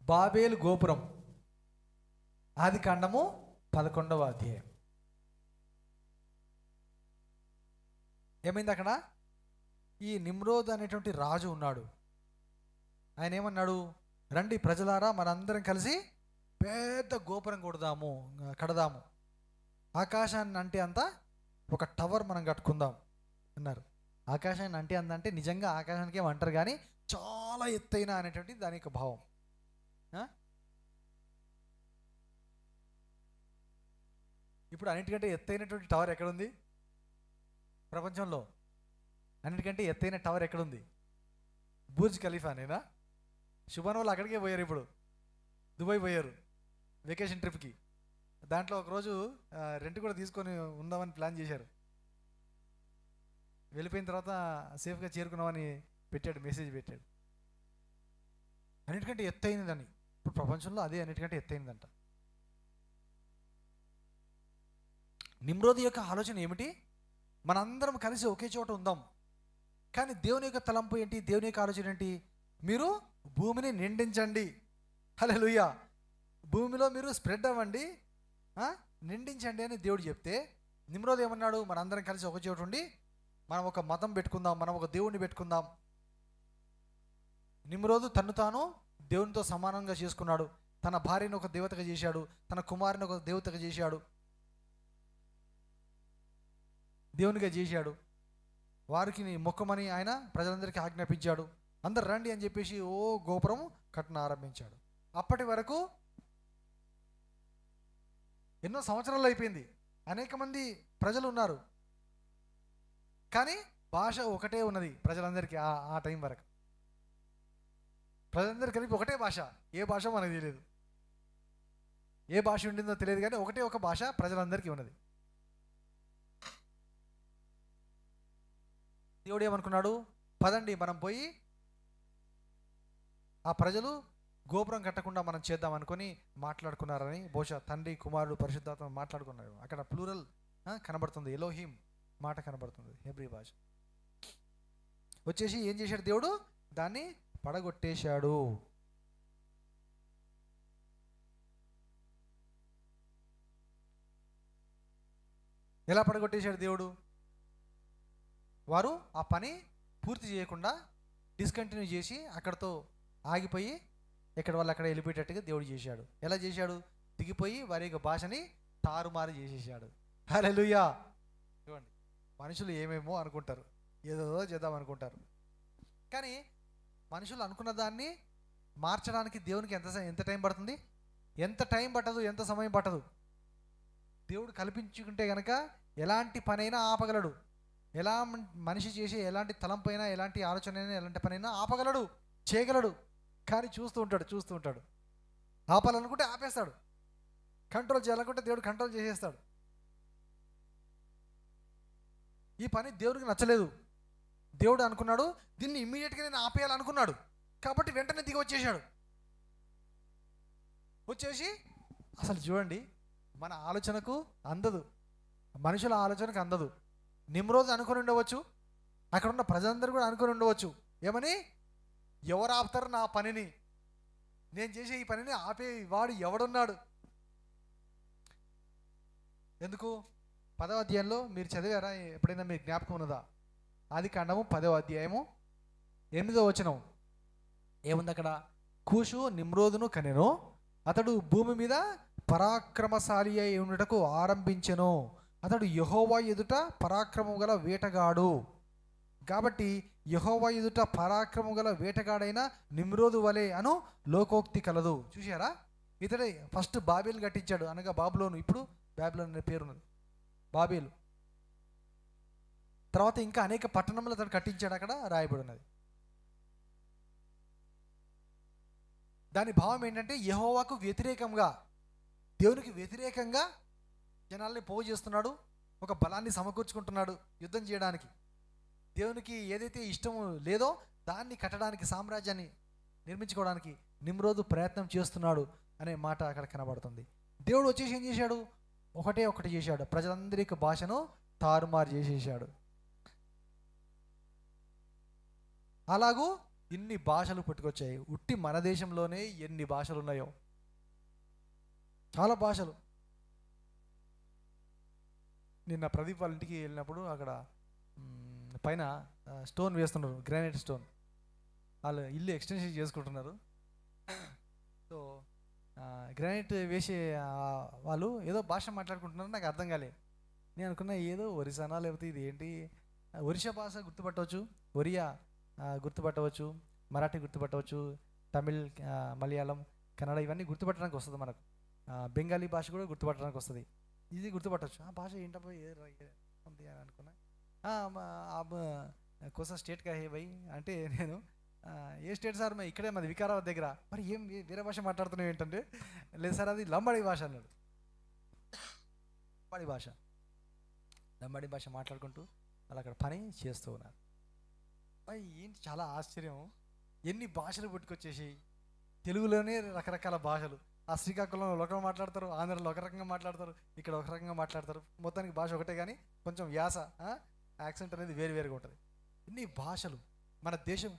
బాబేలు గోపురం, ఆదికాండము 11వ అధ్యాయం. ఏమైంది అక్కడ? ఈ నిమ్రోద్ అనేటువంటి రాజు ఉన్నాడు. ఆయన ఏమన్నాడు? రండి ప్రజలారా, మనందరం కలిసి పెద్ద గోపురం కడదాము, ఆకాశాన్ని అంటే అంత ఒక టవర్ మనం కట్టుకుందాం అన్నారు. ఆకాశాన్ని అంటే అంత అంటే నిజంగా ఆకాశానికి ఏమంటారు కానీ చాలా ఎత్తైన అనేటువంటి దాని యొక్క భావం. ఇప్పుడు అన్నిటికంటే ఎత్తైనటువంటి టవర్ ఎక్కడుంది ప్రపంచంలో? అన్నిటికంటే ఎత్తైన టవర్ ఎక్కడుంది? బుర్జ్ ఖలీఫానేనా? శుభన్ వాళ్ళు అక్కడికే పోయారు. ఇప్పుడు దుబాయ్ పోయారు వెకేషన్ ట్రిప్కి. దాంట్లో ఒకరోజు రెంట్ కూడా తీసుకొని ఉందామని ప్లాన్ చేశారు. వెళ్ళిపోయిన తర్వాత సేఫ్గా చేరుకున్నామని మెసేజ్ పెట్టాడు. అన్నిటికంటే ఎత్తైనదని ఇప్పుడు ప్రపంచంలో అదే అన్నిటికంటే ఎత్తైనదంట. నిమ్రోద్ యొక్క ఆలోచన ఏమిటి? మనందరం కలిసి ఒకే చోట ఉందాం. కానీ దేవుని యొక్క తలంపు ఏంటి? దేవుని యొక్క ఆలోచన ఏంటి? మీరు భూమిని నిండించండి. హల్లెలూయా. భూమిలో మీరు స్ప్రెడ్ అవ్వండి, నిండించండి అని దేవుడు చెప్తే నిమ్రోద్ ఏమన్నాడు? మనందరం కలిసి ఒక చోట ఉండి మనం ఒక మతం పెట్టుకుందాం, మనం ఒక దేవుణ్ణి పెట్టుకుందాం. నిమ్రోదు తను తాను దేవునితో సమానంగా చేసుకున్నాడు. తన భార్యను ఒక దేవతగా చేశాడు, తన కుమారుని ఒక దేవతగా చేశాడు, దేవునిగా చేశాడు. వారికి మొక్కమని ఆయన ప్రజలందరికీ ఆజ్ఞాపించాడు. అందరు రండి అని చెప్పేసి గోపురం కట్టన ఆరంభించాడు. అప్పటి వరకు ఎన్నో సంవత్సరాలు అయిపోయింది, అనేక మంది ప్రజలు ఉన్నారు, కానీ భాష ఒకటే ఉన్నది ప్రజలందరికీ. ఆ టైం వరకు ప్రజలందరికీ కలిపి ఒకటే భాష. ఏ భాష మనకు తెలియదు, ఏ భాష ఉండిందో తెలియదు, కానీ ఒకటే ఒక భాష ప్రజలందరికీ ఉన్నది. దేవుడు ఏమనుకున్నాడు, పదండి మనం పోయి ఆ ప్రజలు గోపురం కట్టకుండా మనం చేద్దాం అనుకొని మాట్లాడుకున్నారని, బహుశా తండ్రి కుమారుడు పరిశుద్ధాత్మ మాట్లాడుకున్నారు. అక్కడ ప్లూరల్ కనబడుతుంది, ఎలోహిం మాట కనబడుతుంది, హెబ్రీ భాష. వచ్చేసి ఏం చేశాడు దేవుడు, దాన్ని పడగొట్టేశాడు. ఎలా పడగొట్టేశాడు దేవుడు? వారు ఆ పని పూర్తి చేయకుండా డిస్కంటిన్యూ చేసి అక్కడతో ఆగిపోయి ఎక్కడ వాళ్ళు అక్కడ వెళ్ళిపోయేటట్టుగా దేవుడు చేశాడు. ఎలా చేశాడు? దిగిపోయి వారి యొక్క భాషని తారుమారు చేసేసాడు. హల్లెలూయా. చూడండి, మనుషులు ఏమేమో అనుకుంటారు, ఏదో చేద్దాం అనుకుంటారు, కానీ మనుషులు అనుకున్న దాన్ని మార్చడానికి దేవునికి ఎంత టైం పడుతుంది? ఎంత టైం పట్టదు, ఎంత సమయం పట్టదు. దేవుడు కల్పించుకుంటే కనుక ఎలాంటి పనైనా ఆపగలడు. ఎలా మనిషి చేసే ఎలాంటి తలంపైనా, ఎలాంటి ఆలోచన అయినా, ఎలాంటి పనైనా ఆపగలడు, చేయగలడు. కానీ చూస్తూ ఉంటాడు. ఆపాలనుకుంటే ఆపేస్తాడు, కంట్రోల్ చేయాలనుకుంటే దేవుడు కంట్రోల్ చేసేస్తాడు. ఈ పని దేవుడికి నచ్చలేదు. దేవుడు అనుకున్నాడు, దీన్ని ఇమ్మీడియట్గా నేను ఆపేయాలనుకున్నాడు, కాబట్టి వెంటనే దిగి వచ్చేసాడు. వచ్చేసి అసలు చూడండి, మన ఆలోచనకు అందదు, మనుషుల ఆలోచనకు అందదు. నిమ్రోజు అనుకుని ఉండవచ్చు, అక్కడ ఉన్న ప్రజలందరూ కూడా అనుకుని ఉండవచ్చు, ఏమని, ఎవరు ఆపుతారు నా పనిని, నేను చేసే ఈ పనిని ఆపే వాడు ఎవడున్నాడు? ఎందుకు? 10వ అధ్యాయంలో మీరు చదివారా? ఎప్పుడైనా మీకు జ్ఞాపకం ఉన్నదా? ఆదికాండము 10వ అధ్యాయము 8వ వచనం ఏముంది అక్కడ? కూషు నిమ్రోదును కనెను, అతడు భూమి మీద పరాక్రమశాలి అయి ఉండుటకు ఆరంభించెను, అతడు యెహోవా ఎదుట పరాక్రమము గల వేటగాడు. కాబట్టి యెహోవా ఎదుట పరాక్రమము గల వేటగాడైన నిమ్రోదు వలె అను లోకోక్తి కలదు. చూశారా? ఇతడే ఫస్ట్ బాబేలు కట్టించాడు, అనగా బాబులోను. ఇప్పుడు బాబిలోన్ అనే పేరున్నది, బాబేలు. తర్వాత ఇంకా అనేక పట్టణములు అతడు కట్టించాడు, అక్కడ రాయబడి ఉన్నది. దాని భావం ఏంటంటే, యెహోవాకు వ్యతిరేకంగా, దేవునికి వ్యతిరేకంగా జనాల్ని పోగు చేస్తున్నాడు, ఒక బలాన్ని సమకూర్చుకుంటున్నాడు యుద్ధం చేయడానికి. దేవునికి ఏదైతే ఇష్టం లేదో దాన్ని కట్టడానికి, సామ్రాజ్యాన్ని నిర్మించుకోవడానికి నిమ్రోదు ప్రయత్నం చేస్తున్నాడు అనే మాట అక్కడ కనబడుతుంది. దేవుడు వచ్చేసి ఏం చేశాడు? ఒకటి చేశాడు, ప్రజలందరికీ భాషను తారుమారు చేసేసాడు. అలాగూ ఇన్ని భాషలు పుట్టుకొచ్చాయి. ఉట్టి మన దేశంలోనే ఎన్ని భాషలు ఉన్నాయో, చాలా భాషలు. నిన్న ప్రదీప్ వాళ్ళ ఇంటికి వెళ్ళినప్పుడు అక్కడ పైన స్టోన్ వేస్తున్నారు, గ్రానైట్ స్టోన్. వాళ్ళు ఇల్లు ఎక్స్టెన్షన్ చేసుకుంటున్నారు. సో గ్రానైట్ వేసే వాళ్ళు ఏదో భాష మాట్లాడుకుంటున్నారు, నాకు అర్థం కాలే. నేను అనుకున్నా ఏదో ఒరిసానా, లేకపోతే ఇది ఏంటి, ఒరిస్సా భాష గుర్తుపట్టవచ్చు, ఒరియా గుర్తుపట్టవచ్చు, మరాఠీ గుర్తుపట్టవచ్చు, తమిళ్, మలయాళం, కన్నడ ఇవన్నీ గుర్తుపట్టడానికి వస్తుంది మనకు. బెంగాలీ భాష కూడా గుర్తుపట్టడానికి వస్తుంది, ఇది గుర్తుపట్టవచ్చు. ఆ భాష ఏంటో ఉంది అని అనుకున్నా. కోసం స్టేట్ కా హే భయ్ అంటే, నేను ఏ స్టేట్ సార్? ఇక్కడే మాది వికారాబాద్ దగ్గర. మరి ఏం వేరే భాష మాట్లాడుతున్నావు ఏంటంటే, లేదు సార్ అది లంబాడి భాష అన్నాడు. లంబాడి భాష మాట్లాడుకుంటూ వాళ్ళు అక్కడ పని చేస్తూ ఉన్నారు. ఏంటి చాలా ఆశ్చర్యం, ఎన్ని భాషలు పుట్టుకొచ్చేసి. తెలుగులోనే రకరకాల భాషలు. ఆ శ్రీకాకుళంలో ఒక రకంగా మాట్లాడతారు, ఆంధ్రలో ఒక రకంగా మాట్లాడతారు, ఇక్కడ ఒక రకంగా మాట్లాడతారు. మొత్తానికి భాష ఒకటే, కానీ కొంచెం యాస, యాక్సెంట్ అనేది వేరుగా ఉంటుంది. ఇన్ని భాషలు మన దేశం.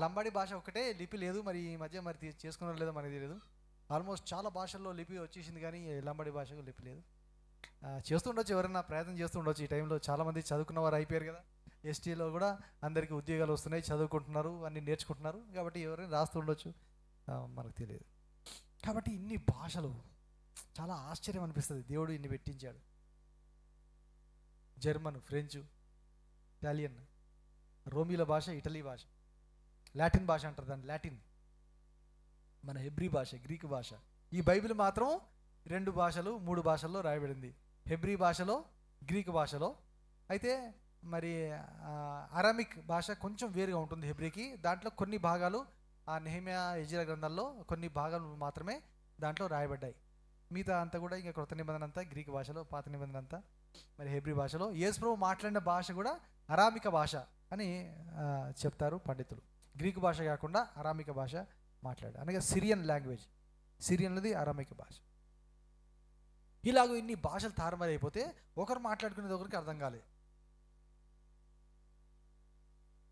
లంబాడి భాష ఒకటే, లిపి లేదు. మరి ఈ మధ్య మరి చేసుకున్నారో లేదో మనకి తెలియదు. ఆల్మోస్ట్ చాలా భాషల్లో లిపి వచ్చేసింది, కానీ లంబాడి భాషకు లిపి లేదు. చేస్తుండొచ్చు, ఎవరైనా ప్రయత్నం చేస్తుండొచ్చు. ఈ టైంలో చాలామంది చదువుకున్న వారు అయిపోయారు కదా. ఎస్టీలో కూడా అందరికీ ఉద్యోగాలు వస్తున్నాయి, చదువుకుంటున్నారు, అన్నీ నేర్చుకుంటున్నారు. కాబట్టి ఎవరైనా రాస్తుండొచ్చు, మనకు తెలియదు. కాబట్టి ఇన్ని భాషలు, చాలా ఆశ్చర్యం అనిపిస్తుంది. దేవుడు ఇన్ని పెట్టించాడు. జర్మన్, ఫ్రెంచ్, ఇటాలియన్, రోమీల భాష, ఇటలీ భాష, లాటిన్ భాష అంటారు దాన్ని, లాటిన్. మన హెబ్రీ భాష, గ్రీకు భాష. ఈ బైబిల్ మాత్రం 2 భాషలు 3 భాషల్లో రాయబడింది, హెబ్రీ భాషలో, గ్రీకు భాషలో. అయితే మరి అరామిక్ భాష కొంచెం వేరుగా ఉంటుంది హెబ్రీకి. దాంట్లో కొన్ని భాగాలు ఆ నెహెమ్యా, ఎజ్రా గ్రంథాల్లో కొన్ని భాగాలు మాత్రమే దాంట్లో రాయబడ్డాయి. మిగతా అంతా కూడా ఇంకా క్రొత్త నిబంధన అంతా గ్రీకు భాషలో, పాత నిబంధన అంతా మరి హెబ్రీ భాషలో. యేసు ప్రభువు మాట్లాడిన భాష కూడా అరామిక భాష అని చెప్తారు పండితులు. గ్రీకు భాష కాకుండా అరామిక భాష మాట్లాడారు, అనగా సిరియన్ లాంగ్వేజ్. సిరియన్లది అరామిక భాష. ఇలాగ ఇన్ని భాషలు తారుమారు అయిపోతే ఒకరు మాట్లాడుకునేది ఒకరికి అర్థం కాలేదు.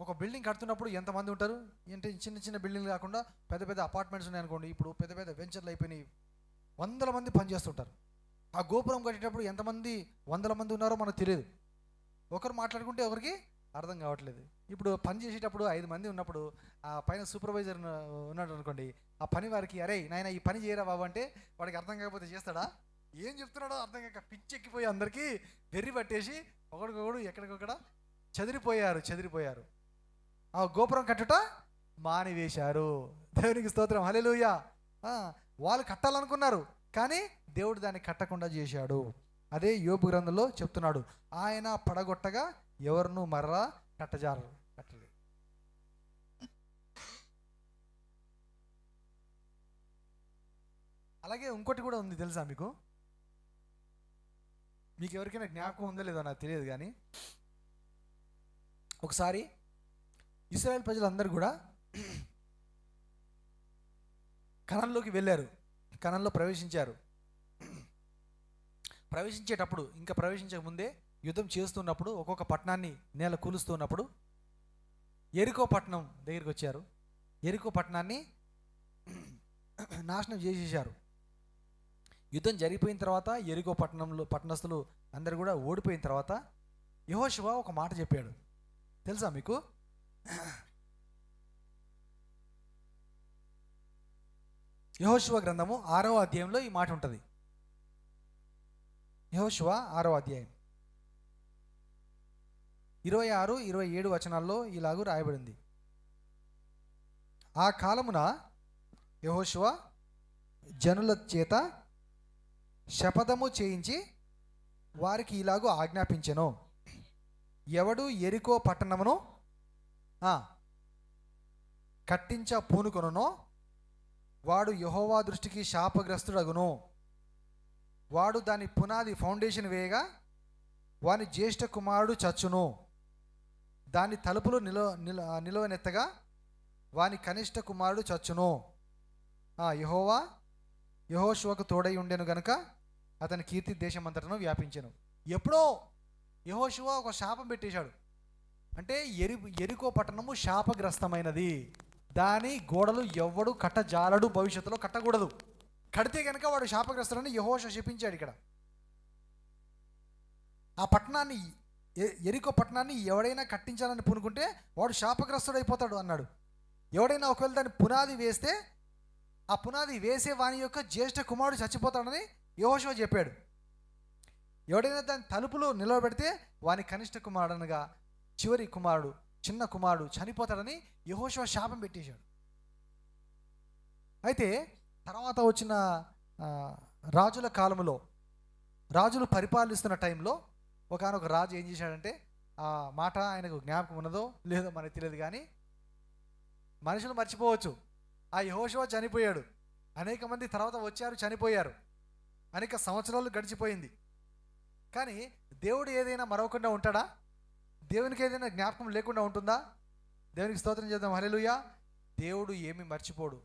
ఒక బిల్డింగ్ కడుతున్నప్పుడు ఎంతమంది ఉంటారు అంటే, చిన్న చిన్న బిల్డింగ్లు కాకుండా పెద్ద పెద్ద అపార్ట్మెంట్స్ ఉన్నాయనుకోండి, ఇప్పుడు పెద్ద పెద్ద వెంచర్లు అయిపోయినాయి, 100 మంది పనిచేస్తుంటారు. ఆ గోపురం కట్టేటప్పుడు ఎంతమంది 100 మంది ఉన్నారో మనకు తెలియదు. ఒకరు మాట్లాడుకుంటే ఒకరికి అర్థం కావట్లేదు. ఇప్పుడు పని చేసేటప్పుడు 5 మంది ఉన్నప్పుడు ఆ పైన సూపర్వైజర్ ఉన్నాడు అనుకోండి, ఆ పని వారికి అరే నాయన ఈ పని చేయరా బాబు అంటే వాడికి అర్థం కాకపోతే చేస్తాడా? ఏం చెప్తున్నాడో అర్థం కాక పిచ్చెక్కిపోయి అందరికీ వెర్రి పట్టేసి ఒకడికొకడు ఎక్కడికొక్కడ చెదిరిపోయారు. ఆ గోపురం కట్టుట మానివేశారు. దేవునికి స్తోత్రం, హల్లెలూయా. వాళ్ళు కట్టాలనుకున్నారు కానీ దేవుడు దాన్ని కట్టకుండా చేశాడు. అదే యోబు గ్రంథంలో చెప్తున్నాడు, ఆయన పడగొట్టగా ఎవరినూ మరలా కట్టలేదు. అలాగే ఇంకోటి కూడా ఉంది తెలుసా మీకు? మీకు ఎవరికైనా జ్ఞాపకం ఉందో లేదో నాకు తెలియదు కానీ, ఒకసారి ఇశ్రాయేల్ ప్రజలందరూ కూడా కనాన్లోకి వెళ్ళారు, కనాన్లో ప్రవేశించారు. ప్రవేశించేటప్పుడు, ఇంకా ప్రవేశించక ముందే యుద్ధం చేస్తున్నప్పుడు, ఒక్కొక్క పట్టణాన్ని నేల కూలుస్తున్నప్పుడు యెరికో పట్టణం దగ్గరికి వచ్చారు. యెరికో పట్టణాన్ని నాశనం చేసేసారు. యుద్ధం జరిగిపోయిన తర్వాత యెరికో పట్టణస్థులు అందరు కూడా ఓడిపోయిన తర్వాత యెహోషువ ఒక మాట చెప్పాడు తెలుసా మీకు? యెహోషువ గ్రంథము 6వ అధ్యాయంలో ఈ మాట ఉంటుంది. యెహోషువ 6వ అధ్యాయం 26, 27 వచనాల్లో ఇలాగూ రాయబడింది. ఆ కాలమున యెహోషువ జనుల చేత శపథము చేయించి వారికి ఇలాగూ ఆజ్ఞాపించెను, ఎవడు యెరికో పట్టణమును కట్టించ పూనుకొనునో వాడు యెహోవా దృష్టికి శాపగ్రస్తుడగును. వాడు దాని పునాది ఫౌండేషన్ వేయగా వాని జ్యేష్ఠ కుమారుడు చచ్చును. దాని తలుపులు నిలవనెత్తగా వాని కనిష్ట కుమారుడు చచ్చును. యెహోషువకు తోడై ఉండెను గనుక అతని కీర్తి దేశమంతటను వ్యాపించెను. ఎప్పుడో యెహోషువ ఒక శాపం పెట్టేశాడు. అంటే యెరికో పట్టణము శాపగ్రస్తమైనది, దాని గోడలు ఎవ్వడు కట్టజాలడు, భవిష్యత్తులో కట్టకూడదు. కడితే కనుక వాడు శాపగ్రస్తుడని యెహోషువ శపించాడు. ఇక్కడ ఆ పట్టణాన్ని, యెరికో పట్టణాన్ని ఎవడైనా కట్టించాలని పూనుకుంటే వాడు శాపగ్రస్తుడైపోతాడు అన్నాడు. ఎవడైనా ఒకవేళ దాన్ని పునాది వేస్తే ఆ పునాది వేసే వాని యొక్క జ్యేష్ఠ కుమారుడు చచ్చిపోతాడని యెహోషువ చెప్పాడు. ఎవడైనా దాని తలుపులు నిలవబెడితే వాని కనిష్ట కుమారుడు అనగా చివరి కుమారుడు, చిన్న కుమారుడు చనిపోతాడని యెహోషువ శాపం పెట్టేశాడు. అయితే తర్వాత వచ్చిన రాజుల కాలంలో, రాజులు పరిపాలిస్తున్న టైంలో ఒకనొక రాజు ఏం చేశాడంటే, ఆ మాట ఆయనకు జ్ఞాపకం ఉన్నదో లేదో మనకు తెలియదు కానీ మనుషులు మర్చిపోవచ్చు. ఆ యెహోషువ చనిపోయాడు, అనేక మంది తర్వాత వచ్చారు చనిపోయారు, అనేక సంవత్సరాలు గడిచిపోయింది. కానీ దేవుడు ఏదైనా మరవకుండా ఉంటాడా? దేవునికి ఏదైనా జ్ఞాపకం లేకుండా ఉంటుందా? దేవునికి స్తోత్రం చేద్దాం, హల్లెలూయా. దేవుడు ఏమి మర్చిపోడు.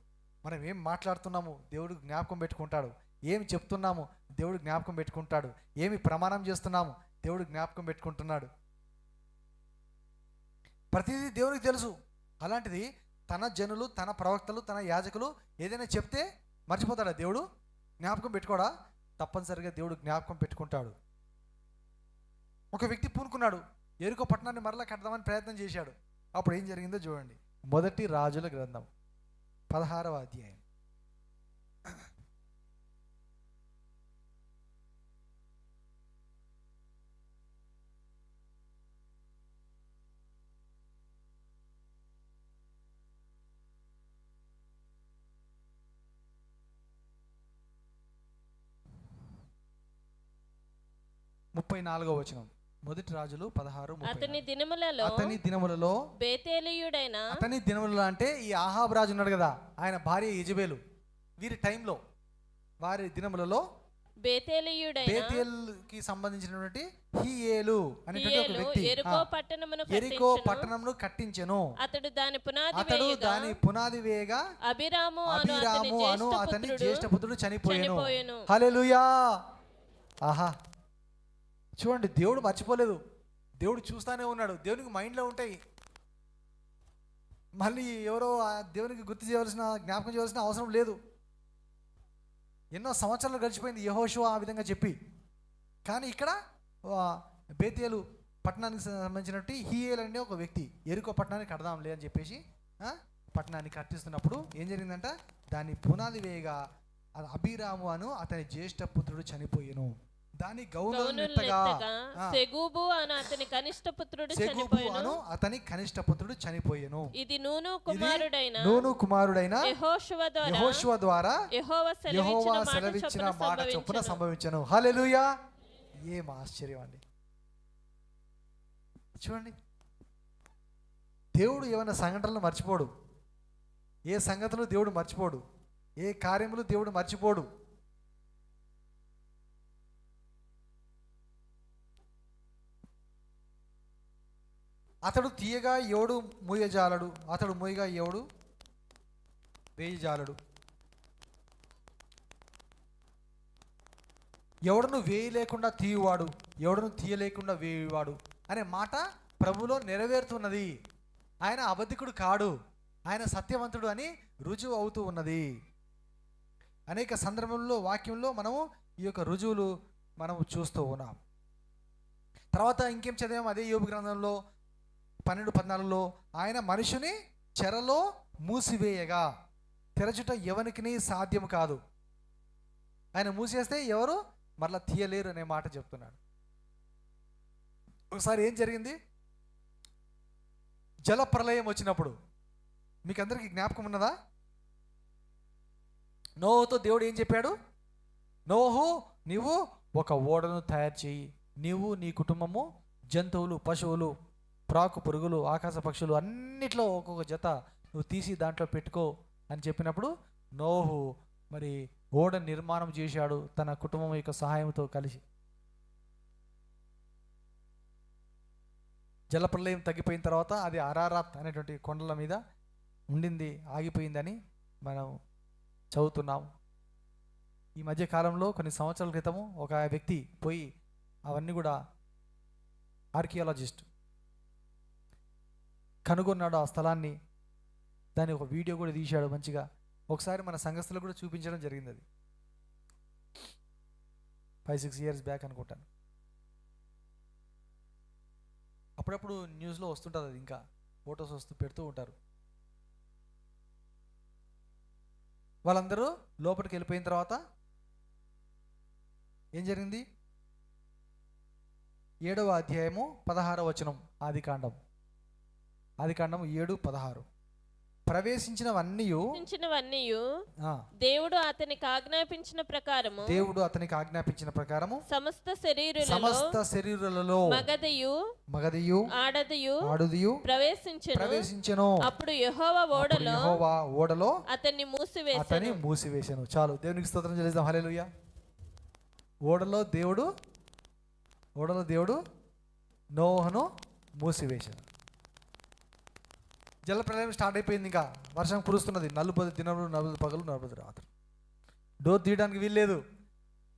మనం ఏం మాట్లాడుతున్నాము దేవుడు జ్ఞాపకం పెట్టుకుంటాడు, ఏమి చెప్తున్నాము దేవుడు జ్ఞాపకం పెట్టుకుంటాడు, ఏమి ప్రమాణం చేస్తున్నాము దేవుడు జ్ఞాపకం పెట్టుకుంటున్నాడు. ప్రతిదీ దేవునికి తెలుసు. అలాంటిది తన జనులు, తన ప్రవక్తలు, తన యాజకులు ఏదైనా చెప్తే మర్చిపోతాడా దేవుడు? జ్ఞాపకం పెట్టుకోడా? తప్పనిసరిగా దేవుడు జ్ఞాపకం పెట్టుకుంటాడు. ఒక వ్యక్తి పూనుకున్నాడు, యెరికో పట్టణాన్ని మరలా కడదామని ప్రయత్నం చేశాడు. అప్పుడు ఏం జరిగిందో చూడండి. మొదటి రాజుల గ్రంథం 16వ అధ్యాయం. 34వ వచనం, మొదటి రాజులు 16:34. అతని దినములలో బేతేలీయుడైన అతని దినములలో అంటే ఈ ఆహాబు రాజు ఉన్నాడు కదా, ఆయన భార్య యెజబెలు, వీరి టైంలో వారి దినములలో బేతేలుకి సంబంధించినటువంటి హీయేలు అనేటువంటి ఒక వ్యక్తి యెరికో పట్టణమును కట్టించెను. అతడు దాని పునాది వేయగా అబీరాము అను అతని జ్యేష్ఠపుత్రుడు చనిపోయెను. హల్లెలూయా. ఆహా, చూడండి, దేవుడు మర్చిపోలేదు, దేవుడు చూస్తానే ఉన్నాడు. దేవునికి మైండ్లో ఉంటాయి, మళ్ళీ ఎవరో దేవునికి గుర్తు చేయవలసిన, జ్ఞాపకం చేయవలసిన అవసరం లేదు. ఎన్నో సంవత్సరాలు గడిచిపోయింది యెహోషువ ఆ విధంగా చెప్పి, కానీ ఇక్కడ బేతేలు పట్టణానికి సంబంధించినట్టు హీయేలు అనే ఒక వ్యక్తి యెరికో పట్టణాన్ని కడదాంలే అని చెప్పేసి పట్టణాన్ని కట్టిస్తున్నప్పుడు ఏం జరిగిందంట, దాని పునాది వేయగా అబీరాము అను అతని జ్యేష్ఠ పుత్రుడు చనిపోయెను. దాని సెగూబు అను అతని కనిష్ట పుత్రుడు చనిపోయెను. ఇది నూను కుమారుడైన యెహోషువ ద్వారా యెహోవా సెలవిచ్చిన మాట చొప్పున సంభవించెను. హల్లెలూయా. ఏం ఆశ్చర్యం అండి. చూడండి, దేవుడు ఏమైనా సంఘటనలు మర్చిపోడు, ఏ సంగతులు దేవుడు మర్చిపోడు, ఏ కార్యములు దేవుడు మర్చిపోడు. అతడు తీయగా ఎవడు మూయజాలడు, అతడు మూయగా ఎవడు వేయజాలడు, ఎవడను వేయలేకుండా తీయువాడు, ఎవడను తీయలేకుండా వేయువాడు అనే మాట ప్రభువులో నెరవేరుతున్నది. ఆయన అబద్ధికుడు కాడు, ఆయన సత్యవంతుడు అని రుజువు అవుతూ ఉన్నది. అనేక సందర్భంలో వాక్యంలో మనము ఈ యొక్క రుజువులు మనము చూస్తూ ఉన్నాం. తర్వాత ఇంకేం చదివాం, అదే యోబు గ్రంథంలో 12:14లో ఆయన మనుషుని చెరలో మూసివేయగా తెరచుట ఎవరికి సాధ్యం కాదు. ఆయన మూసేస్తే ఎవరు మరలా తీయలేరు అనే మాట చెప్తున్నాడు. ఒకసారి ఏం జరిగింది, జల ప్రళయం వచ్చినప్పుడు మీకు అందరికీ జ్ఞాపకం ఉన్నదా? నోహుతో దేవుడు ఏం చెప్పాడు, నోహు నీవు ఒక ఓడను తయారు చేయి, నీవు నీ కుటుంబము, జంతువులు, పశువులు, ప్రాకు పురుగులు, ఆకాశ పక్షులు అన్నిట్లో ఒక్కొక్క జత నువ్వు తీసి దాంట్లో పెట్టుకో అని చెప్పినప్పుడు నోహు మరి ఓడ నిర్మాణం చేశాడు తన కుటుంబం యొక్క సహాయంతో కలిసి. జలప్రలయం తగ్గిపోయిన తర్వాత అది అరారాత్ అనేటువంటి కొండల మీద ఉండింది, ఆగిపోయిందని మనం చదువుతున్నాం. ఈ మధ్య కాలంలో కొన్ని సంవత్సరాల క్రితము ఒక వ్యక్తి పోయి అవన్నీ కూడా ఆర్కియాలజిస్ట్ కనుగొన్నాడు ఆ స్థలాన్ని, దాని ఒక వీడియో కూడా తీశాడు మంచిగా. ఒకసారి మన సంఘస్థులకు కూడా చూపించడం జరిగింది. అది 5-6 years బ్యాక్ అనుకుంటాను. అప్పుడప్పుడు న్యూస్లో వస్తుంటుంది, అది ఇంకా ఫొటోస్ పెడుతూ ఉంటారు. వాళ్ళందరూ లోపలికి వెళ్ళిపోయిన తర్వాత ఏం జరిగింది, 7వ అధ్యాయము 16వ వచనం, ఆదికాండం 7:16. ప్రవేశించినవన్నీ దేవుడు అతనికి ఆజ్ఞాపించిన ప్రకారము సమస్త శరీరులలో మగదియు ఆడదియు ప్రవేశించెను. అప్పుడు యెహోవా ఓడలో అతన్ని మూసివేసెను. చాలు, దేవునికి స్తోత్రం చెల్లిద్దాం. హల్లెలూయా. ఓడలో దేవుడు నోహను మూసివేశాను. జల ప్రళయం స్టార్ట్ అయిపోయింది, ఇంకా వర్షం కురుస్తున్నది, 40 దినములు 40 పగలు 40 రాత్రులు. డోర్ తీయడానికి వీల్లేదు.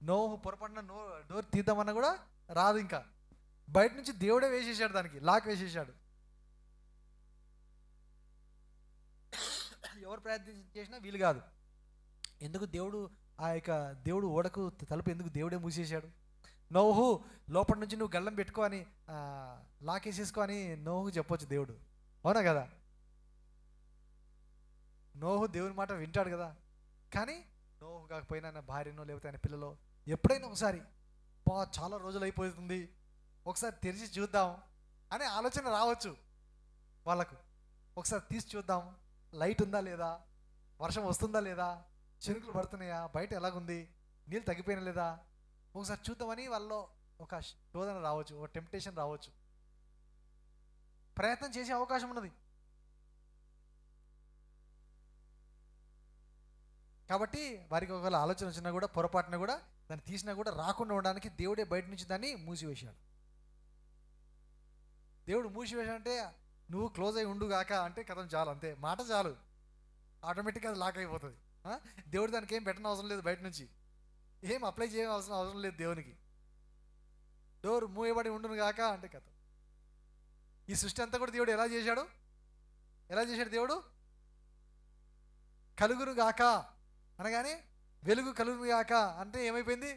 నోహు పొరపాటున డోర్ తీద్దామన్నా కూడా రాదు, ఇంకా బయట నుంచి దేవుడే వేసేసాడు, దానికి లాక్ వేసేసాడు. ఎవరు ప్రయత్నం చేసినా వీలు కాదు. ఎందుకు దేవుడు ఓడకు తలుపు ఎందుకు దేవుడే మూసేశాడు? నోహు లోపల నుంచి నువ్వు గల్లం పెట్టుకో అని లాక్ వేసేసుకో అని నోహు చెప్పొచ్చు దేవుడు, అవునా కదా? నోహు దేవుని మాట వింటాడు కదా. కానీ నోహు కాకపోయినా ఆయన భార్యనో లేకపోతే ఆయన పిల్లలో ఎప్పుడైనా ఒకసారి చాలా రోజులు అయిపోతుంది, ఒకసారి తెరిచి చూద్దాం అనే ఆలోచన రావచ్చు వాళ్ళకు. ఒకసారి తీసి చూద్దాం, లైట్ ఉందా లేదా, వర్షం వస్తుందా లేదా, చినుకులు పడుతున్నాయా, బయట ఎలాగుంది, నీళ్ళు తగ్గిపోయినా లేదా, ఒకసారి చూద్దామని వాళ్ళలో ఒక శోధన రావచ్చు, ఒక టెంప్టేషన్ రావచ్చు, ప్రయత్నం చేసే అవకాశం ఉన్నది. కాబట్టి వారికి ఒకవేళ ఆలోచన వచ్చినా కూడా, పొరపాటున కూడా దాన్ని తీసినా కూడా రాకుండా ఉండడానికి దేవుడే బయట నుంచి దాన్ని మూసివేశాడు. దేవుడు మూసివేశాడంటే నువ్వు క్లోజ్ అయి ఉండుగాక అంటే కథం చాలు, అంతే, మాట చాలు, ఆటోమేటిక్గా అది లాక్ అయిపోతుంది. దేవుడు దానికి ఏం పెట్టిన అవసరం లేదు, బయట నుంచి ఏం అప్లై చేయవలసిన అవసరం లేదు దేవునికి. డోర్ మూయబడి ఉండును గాక అంటే కథ. ఈ సృష్టి అంతా కూడా దేవుడు ఎలా చేశాడు దేవుడు? కలుగును గాక అనగానే వెలుగు కలుగును గాక అంటే ఏమైపోయింది?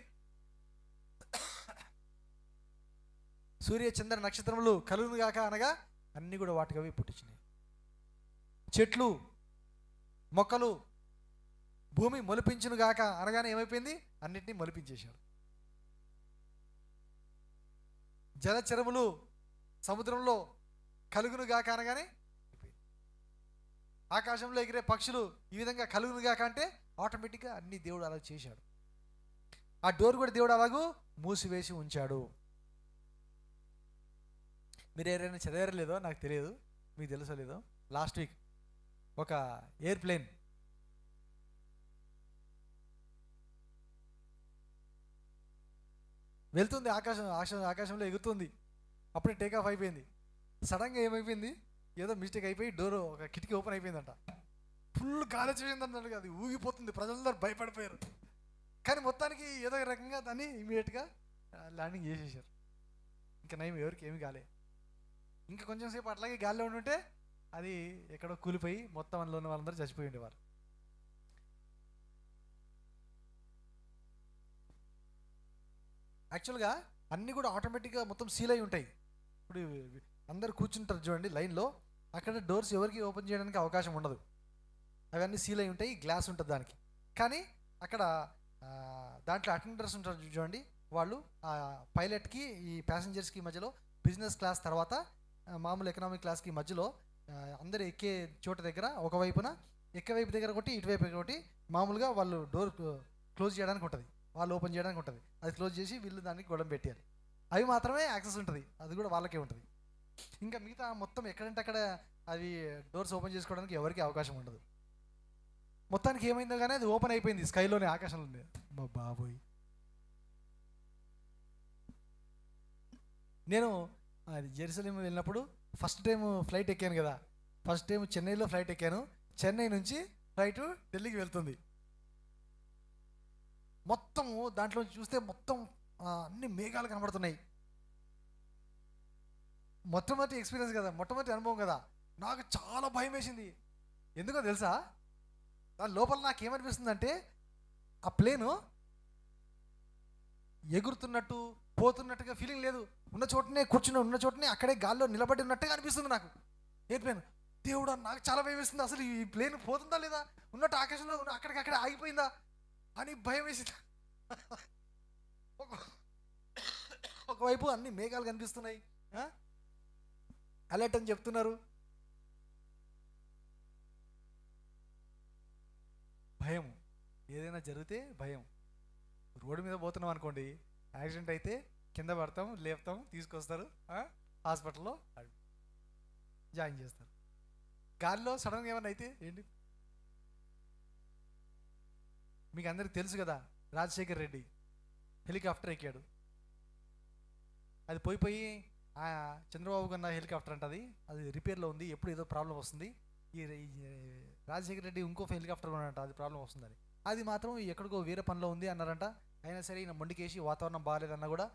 సూర్య చంద్ర నక్షత్రములు కలుగును గాక అనగా అన్నీ కూడా వాటికి అవి పుట్టించినాయి. చెట్లు మొక్కలు భూమి మొలిపించును గాక అనగానే ఏమైపోయింది? అన్నిటినీ మొలిపించేశాడు. జలచరములు సముద్రంలో కలుగును గాక అనగానే ఆకాశంలో ఎగిరే పక్షులు ఈ విధంగా కలుగును గాక అంటే ఆటోమేటిక్గా అన్ని దేవుడు అలా చేశాడు. ఆ డోర్ కూడా దేవుడు అలాగూ మూసివేసి ఉంచాడు. మీరు ఎవరైనా చదివారో లేదో నాకు తెలియదు, మీకు తెలుసో లేదో, లాస్ట్ వీక్ ఒక ఎయిర్ప్లేన్ వెళ్తుంది, ఆకాశంలో ఎగురుతుంది. అప్పుడే టేకాఫ్ అయిపోయింది. సడన్గా ఏమైపోయింది? ఏదో మిస్టేక్ అయిపోయి డోర్, ఒక కిటికీ ఓపెన్ అయిపోయిందంట. ఫుల్ గాలి వచ్చేసిందంటే అది ఊగిపోతుంది, ప్రజలందరూ భయపడిపోయారు. కానీ మొత్తానికి ఏదో ఒక రకంగా దాన్ని ఇమీడియట్గా ల్యాండింగ్ చేసేసారు. ఇంకా నయం, ఎవరికి ఏమి కాలే. ఇంకా కొంచెం సేపు అట్లాగే గాలిలో ఉంటే అది ఎక్కడో కూలిపోయి మొత్తం అందులో ఉన్న వాళ్ళందరూ చచ్చిపోయి ఉండేవారు. యాక్చువల్గా అన్నీ కూడా ఆటోమేటిక్గా మొత్తం సీల్ అయి ఉంటాయి. ఇప్పుడు అందరు కూర్చుంటారు చూడండి లైన్లో, అక్కడ డోర్స్ ఎవరికి ఓపెన్ చేయడానికి అవకాశం ఉండదు, అవన్నీ సీల్ అయి ఉంటాయి, గ్లాస్ ఉంటుంది దానికి. కానీ అక్కడ దాంట్లో అటెండర్స్ ఉంటారు చూడండి, వాళ్ళు పైలట్కి ఈ ప్యాసింజర్స్కి మధ్యలో బిజినెస్ క్లాస్ తర్వాత మామూలు ఎకనామిక్ క్లాస్కి మధ్యలో అందరు ఎక్కే చోట దగ్గర ఒకవైపున ఎక్కవైపు దగ్గర ఒకటి, ఇటువైపు ఒకటి, మామూలుగా వాళ్ళు డోర్ క్లోజ్ చేయడానికి ఉంటుంది, వాళ్ళు ఓపెన్ చేయడానికి ఉంటుంది. అది క్లోజ్ చేసి వీళ్ళు దానికి గొడవ పెట్టారు. అవి మాత్రమే యాక్సెస్ ఉంటుంది, అది కూడా వాళ్ళకే ఉంటుంది. ఇంకా మిగతా మొత్తం ఎక్కడంటే అక్కడ అవి డోర్స్ ఓపెన్ చేసుకోవడానికి ఎవరికి అవకాశం ఉండదు. మొత్తానికి ఏమైందో కానీ అది ఓపెన్ అయిపోయింది స్కైలోనే, ఆకాశంలోనే. బాబోయ్, నేను జెరూసలేం వెళ్ళినప్పుడు ఫస్ట్ టైం ఫ్లైట్ ఎక్కాను కదా, ఫస్ట్ టైం చెన్నైలో ఫ్లైట్ ఎక్కాను. చెన్నై నుంచి ఫ్లైట్ ఢిల్లీకి వెళ్తుంది. మొత్తము దాంట్లో చూస్తే మొత్తం అన్ని మేఘాలు కనబడుతున్నాయి. మొట్టమొదటి ఎక్స్పీరియన్స్ కదా, మొట్టమొదటి అనుభవం కదా, నాకు చాలా భయం వేసింది. ఎందుకో తెలుసా? దాని లోపల నాకు ఏమనిపిస్తుంది అంటే ఆ ప్లేను ఎగురుతున్నట్టు పోతున్నట్టుగా ఫీలింగ్ లేదు. ఉన్న చోటనే కూర్చుని, ఉన్న చోటనే అక్కడే గాల్లో నిలబడి ఉన్నట్టుగా అనిపిస్తుంది నాకు ఎయిర్ప్లేన్. దేవుడు, నాకు చాలా భయం వేస్తుంది. అసలు ఈ ప్లేన్ పోతుందా లేదా, ఉన్నట్టు ఆకాశంలో అక్కడికక్కడే ఆగిపోయిందా అని భయం వేసింది. ఒకవైపు అన్ని మేఘాలు కనిపిస్తున్నాయి, అలర్ట్ అని చెప్తున్నారు. భయం, ఏదైనా జరిగితే భయం. రోడ్డు మీద పోతున్నాం అనుకోండి, యాక్సిడెంట్ అయితే కింద పడతాం, లేపుతాం, తీసుకొస్తారు, హాస్పిటల్లో జాయిన్ చేస్తారు. గాలిలో సడన్గా ఏమన్నా అయితే ఏంటి? మీకు అందరికి తెలుసు కదా, రాజశేఖర్ రెడ్డి హెలికాప్టర్ ఎక్కాడు. అది పోయి చంద్రబాబు కన్నా హెలికాప్టర్ అంట, అది రిపేర్లో ఉంది, ఎప్పుడు ఏదో ప్రాబ్లం వస్తుంది. ఈ రాజశేఖర్ రెడ్డి ఇంకో హెలికాప్టర్ అంట, అది ప్రాబ్లం వస్తుందని. అది మాత్రం ఎక్కడికో వేరే పనిలో ఉంది అన్నారంట. అయినా సరే ఈయన మొండికేసి, వాతావరణం బాగాలేదన్నా కూడా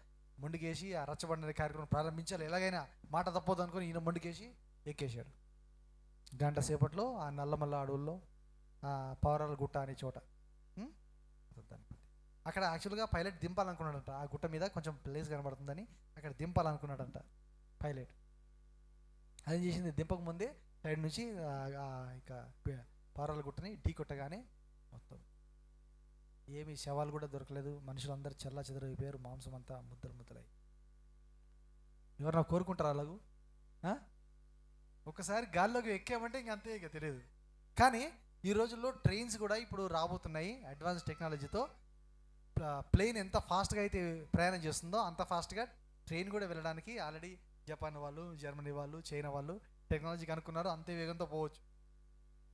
మొండికేసి ఆ రచ్చబండ కార్యక్రమం ప్రారంభించాలి, ఎలాగైనా మాట తప్పదు అనుకుని ఈయన మొండికేసి ఎక్కేశాడు. గంట సేపట్లో ఆ నల్లమల్ల అడవుల్లో పావురాల గుట్ట అనే చోట అక్కడ యాక్చువల్గా పైలట్ దింపాలనుకున్నాడంట. ఆ గుట్ట మీద కొంచెం ప్లేస్ కనబడుతుందని అక్కడ దింపాలనుకున్నాడంట పైలట్. అది చేసింది, దింపక ముందే సైడ్ నుంచి ఇక పావురాల గుట్టని ఢీ కొట్టగానే మొత్తం ఏమి శవాలు కూడా దొరకలేదు. మనుషులందరూ చల్లా చెదరైపోయారు, మాంసం అంతా ముద్దలై. ఎవరన్నా కోరుకుంటారు అలాగూ? ఒకసారి గాల్లోకి ఎక్కామంటే ఇంక అంతే, ఇక తెలియదు. కానీ ఈ రోజుల్లో ట్రైన్స్ కూడా ఇప్పుడు రాబోతున్నాయి అడ్వాన్స్ టెక్నాలజీతో. ప్లేన్ ఎంత ఫాస్ట్గా అయితే ప్రయాణం చేస్తుందో అంత ఫాస్ట్గా ట్రైన్ కూడా వెళ్ళడానికి ఆల్రెడీ జపాన్ వాళ్ళు, జర్మనీ వాళ్ళు, చైనా వాళ్ళు టెక్నాలజీ కనుక్కున్నారు. అంతే వేగంతో పోవచ్చు.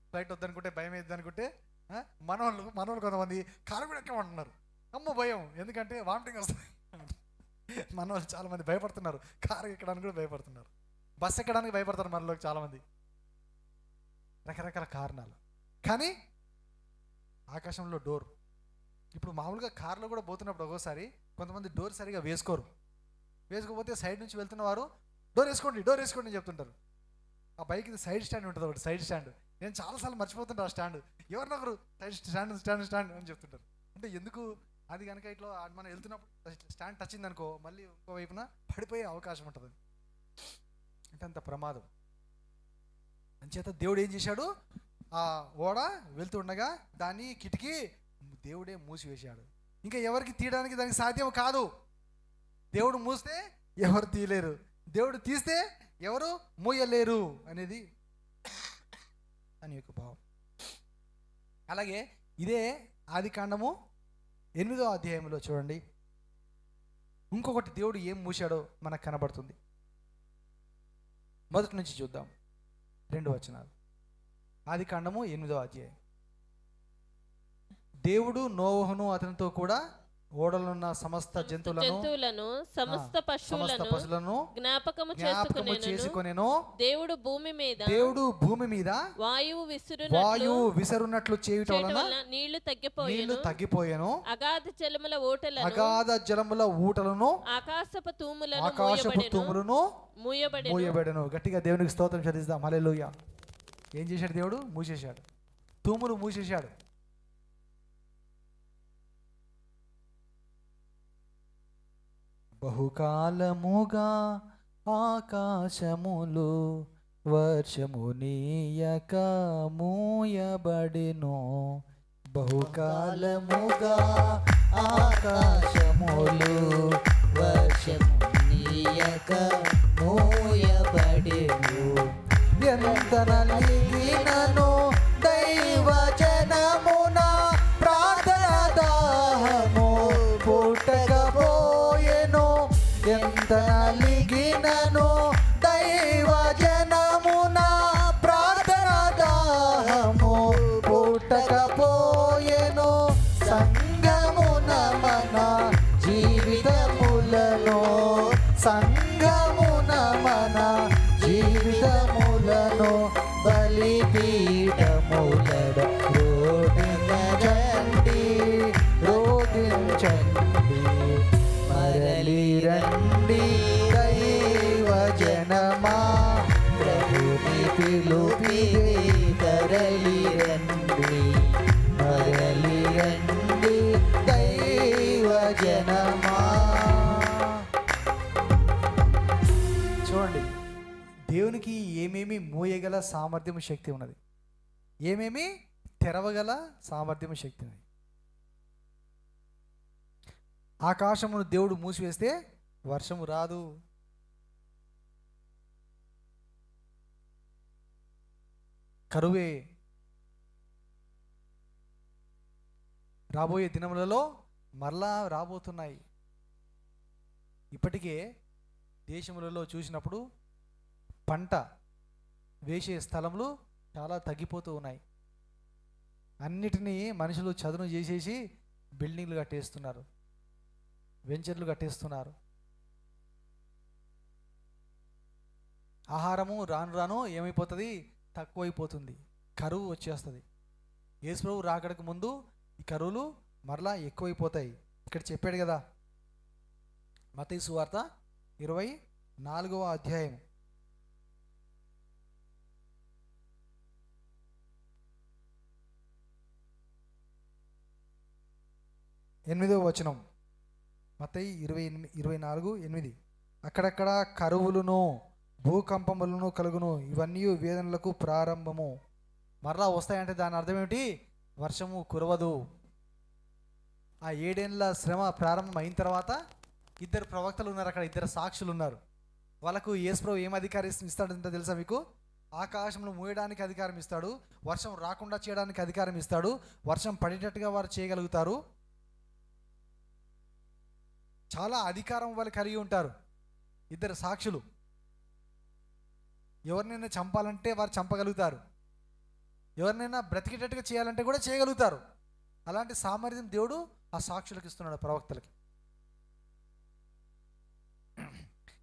ఫ్లైట్ వద్దనుకుంటే భయం అవుతుంది అనుకుంటే మనవాళ్ళు కొంతమంది కారు కూడా ఎక్కమంటున్నారు. అమ్మ భయం, ఎందుకంటే వామిటింగ్ వస్తుంది. మనవాళ్ళు చాలామంది భయపడుతున్నారు, కారు ఎక్కడానికి కూడా భయపడుతున్నారు, బస్సు ఎక్కడానికి భయపడుతున్నారు మనలోకి చాలామంది, రకరకాల కారణాలు. కానీ ఆకాశంలో డోర్, ఇప్పుడు మామూలుగా కార్లో కూడా పోతున్నప్పుడు ఒక్కోసారి కొంతమంది డోర్ సరిగా వేసుకోకపోతే సైడ్ నుంచి వెళ్తున్న వారు డోర్ వేసుకోండి అని చెప్తుంటారు. ఆ బైక్ ఇది సైడ్ స్టాండ్ ఉంటుంది, ఒకటి సైడ్ స్టాండ్. నేను చాలాసార్లు మర్చిపోతుంటాను ఆ స్టాండ్. ఎవరినొకరు స్టాండ్ అని చెప్తుంటారు. అంటే ఎందుకు, అది కనుక ఇట్లా మనం వెళ్తున్నప్పుడు స్టాండ్ టచ్ అయిందనుకో మళ్ళీ ఇంకో వైపున పడిపోయే అవకాశం ఉంటుంది. అంటే అంత ప్రమాదం. అంచేత దేవుడు ఏం చేశాడు, ఆ ఓడ వెళ్తుండగా దాన్ని కిటికీ దేవుడే మూసివేశాడు. ఇంకా ఎవరికి తీయడానికి దానికి సాధ్యం కాదు. దేవుడు మూస్తే ఎవరు తీయలేరు, దేవుడు తీస్తే ఎవరు మూయలేరు అనేది అని యొక్క భావం. అలాగే ఇదే ఆదికాండము 8వ అధ్యాయంలో చూడండి, ఇంకొకటి దేవుడు ఏం మూసాడో మనకు కనబడుతుంది. మొదటి నుంచి చూద్దాం, 2 వచనాలు. ఆదికాండము 8వ అధ్యాయం. దేవుడు నోవహును అతనితో కూడా ఓడలున్న సమస్త జంతువులను సమస్త పశువులను జ్ఞాపకము చేసుకొనెను. దేవుడు భూమి మీద వాయువు విసరునట్లు చేయుట వలన నీళ్లు తగ్గిపోయెను. అగాధ జలముల ఊటలను ఆకాశపు తూములను మూయబడెను. గట్టిగా దేవునికి స్తోత్రం చెల్లిద్దాం. హల్లెలూయా. ఏం చేశాడు దేవుడు? మూసేశాడు, తూములు మూసేశాడు. బహుకాలముగా ఆకాశములు వర్షము నీయక మూయబడెను. బహుకాలముగా ఆకాశములు వర్షము నీయక మూయబడెను. ఎంత నలిగినను దైవ జనమున ప్రార్థన దాహము పుట్టకపోయెను. ఎంత నలిగినను దైవ జనమున ప్రార్థన దాహము పుట్టకపోయెను. సంగమున మన జీవితములను బలిపీఠములడ రోధించండి మరలి రండి దైవ జనమా, ప్రభుని పిలుపిదే తరలి రండి మరలి రండి దైవ జనమా. చూడండి, దేవునికి ఏమేమి మూయగల సామర్థ్యం శక్తి ఉన్నది, ఏమేమి తెరవగల సామర్థ్యం శక్తి ఉన్నది. ఆకాశమును దేవుడు మూసివేస్తే వర్షము రాదు. కరువే. రాబోయే దినములలో మరలా రాబోతున్నాయి. ఇప్పటికే దేశములలో చూసినప్పుడు పంట వేసే స్థలములు చాలా తగ్గిపోతూ ఉన్నాయి. అన్నిటినీ మనుషులు చదును చేసేసి బిల్డింగ్లు కట్టేస్తున్నారు, వెంచర్లు కట్టేస్తున్నారు. ఆహారము రాను రాను ఏమైపోతుంది, తక్కువైపోతుంది, కరువు వచ్చేస్తుంది. యేసు ప్రభువు రాకడకు ముందు ఈ కరువులు మరలా ఎక్కువైపోతాయి. ఇక్కడ చెప్పాడు కదా, మత్తయి సువార్త 24వ అధ్యాయం 8వ వచనం. మత్తయి 24:8. అక్కడక్కడ కరువులను భూకంపములను కలుగును, ఇవన్నీ వేదనలకు ప్రారంభము. మరలా వస్తాయంటే దాని అర్థం ఏమిటి? వర్షము కురవదు. ఆ 7 ఏళ్ల శ్రమ ప్రారంభం అయిన తర్వాత 2 ప్రవక్తలు ఉన్నారు అక్కడ, 2 సాక్షులు ఉన్నారు. వాళ్ళకు యేసు ప్రభువు ఏం అధికారం ఇస్తాడంటే తెలుసా మీకు? ఆకాశంలో మూయడానికి అధికారం ఇస్తాడు, వర్షం రాకుండా చేయడానికి అధికారం ఇస్తాడు, వర్షం పడేటట్టుగా వారు చేయగలుగుతారు. చాలా అధికారం వాళ్ళు కలిగి ఉంటారు. ఇద్దరు సాక్షులు ఎవరినైనా చంపాలంటే వారు చంపగలుగుతారు, ఎవరినైనా బ్రతికేటట్టుగా చేయాలంటే కూడా చేయగలుగుతారు. అలాంటి సామర్థ్యం దేవుడు ఆ సాక్షులకు ఇస్తున్నాడు, ప్రవక్తలకి.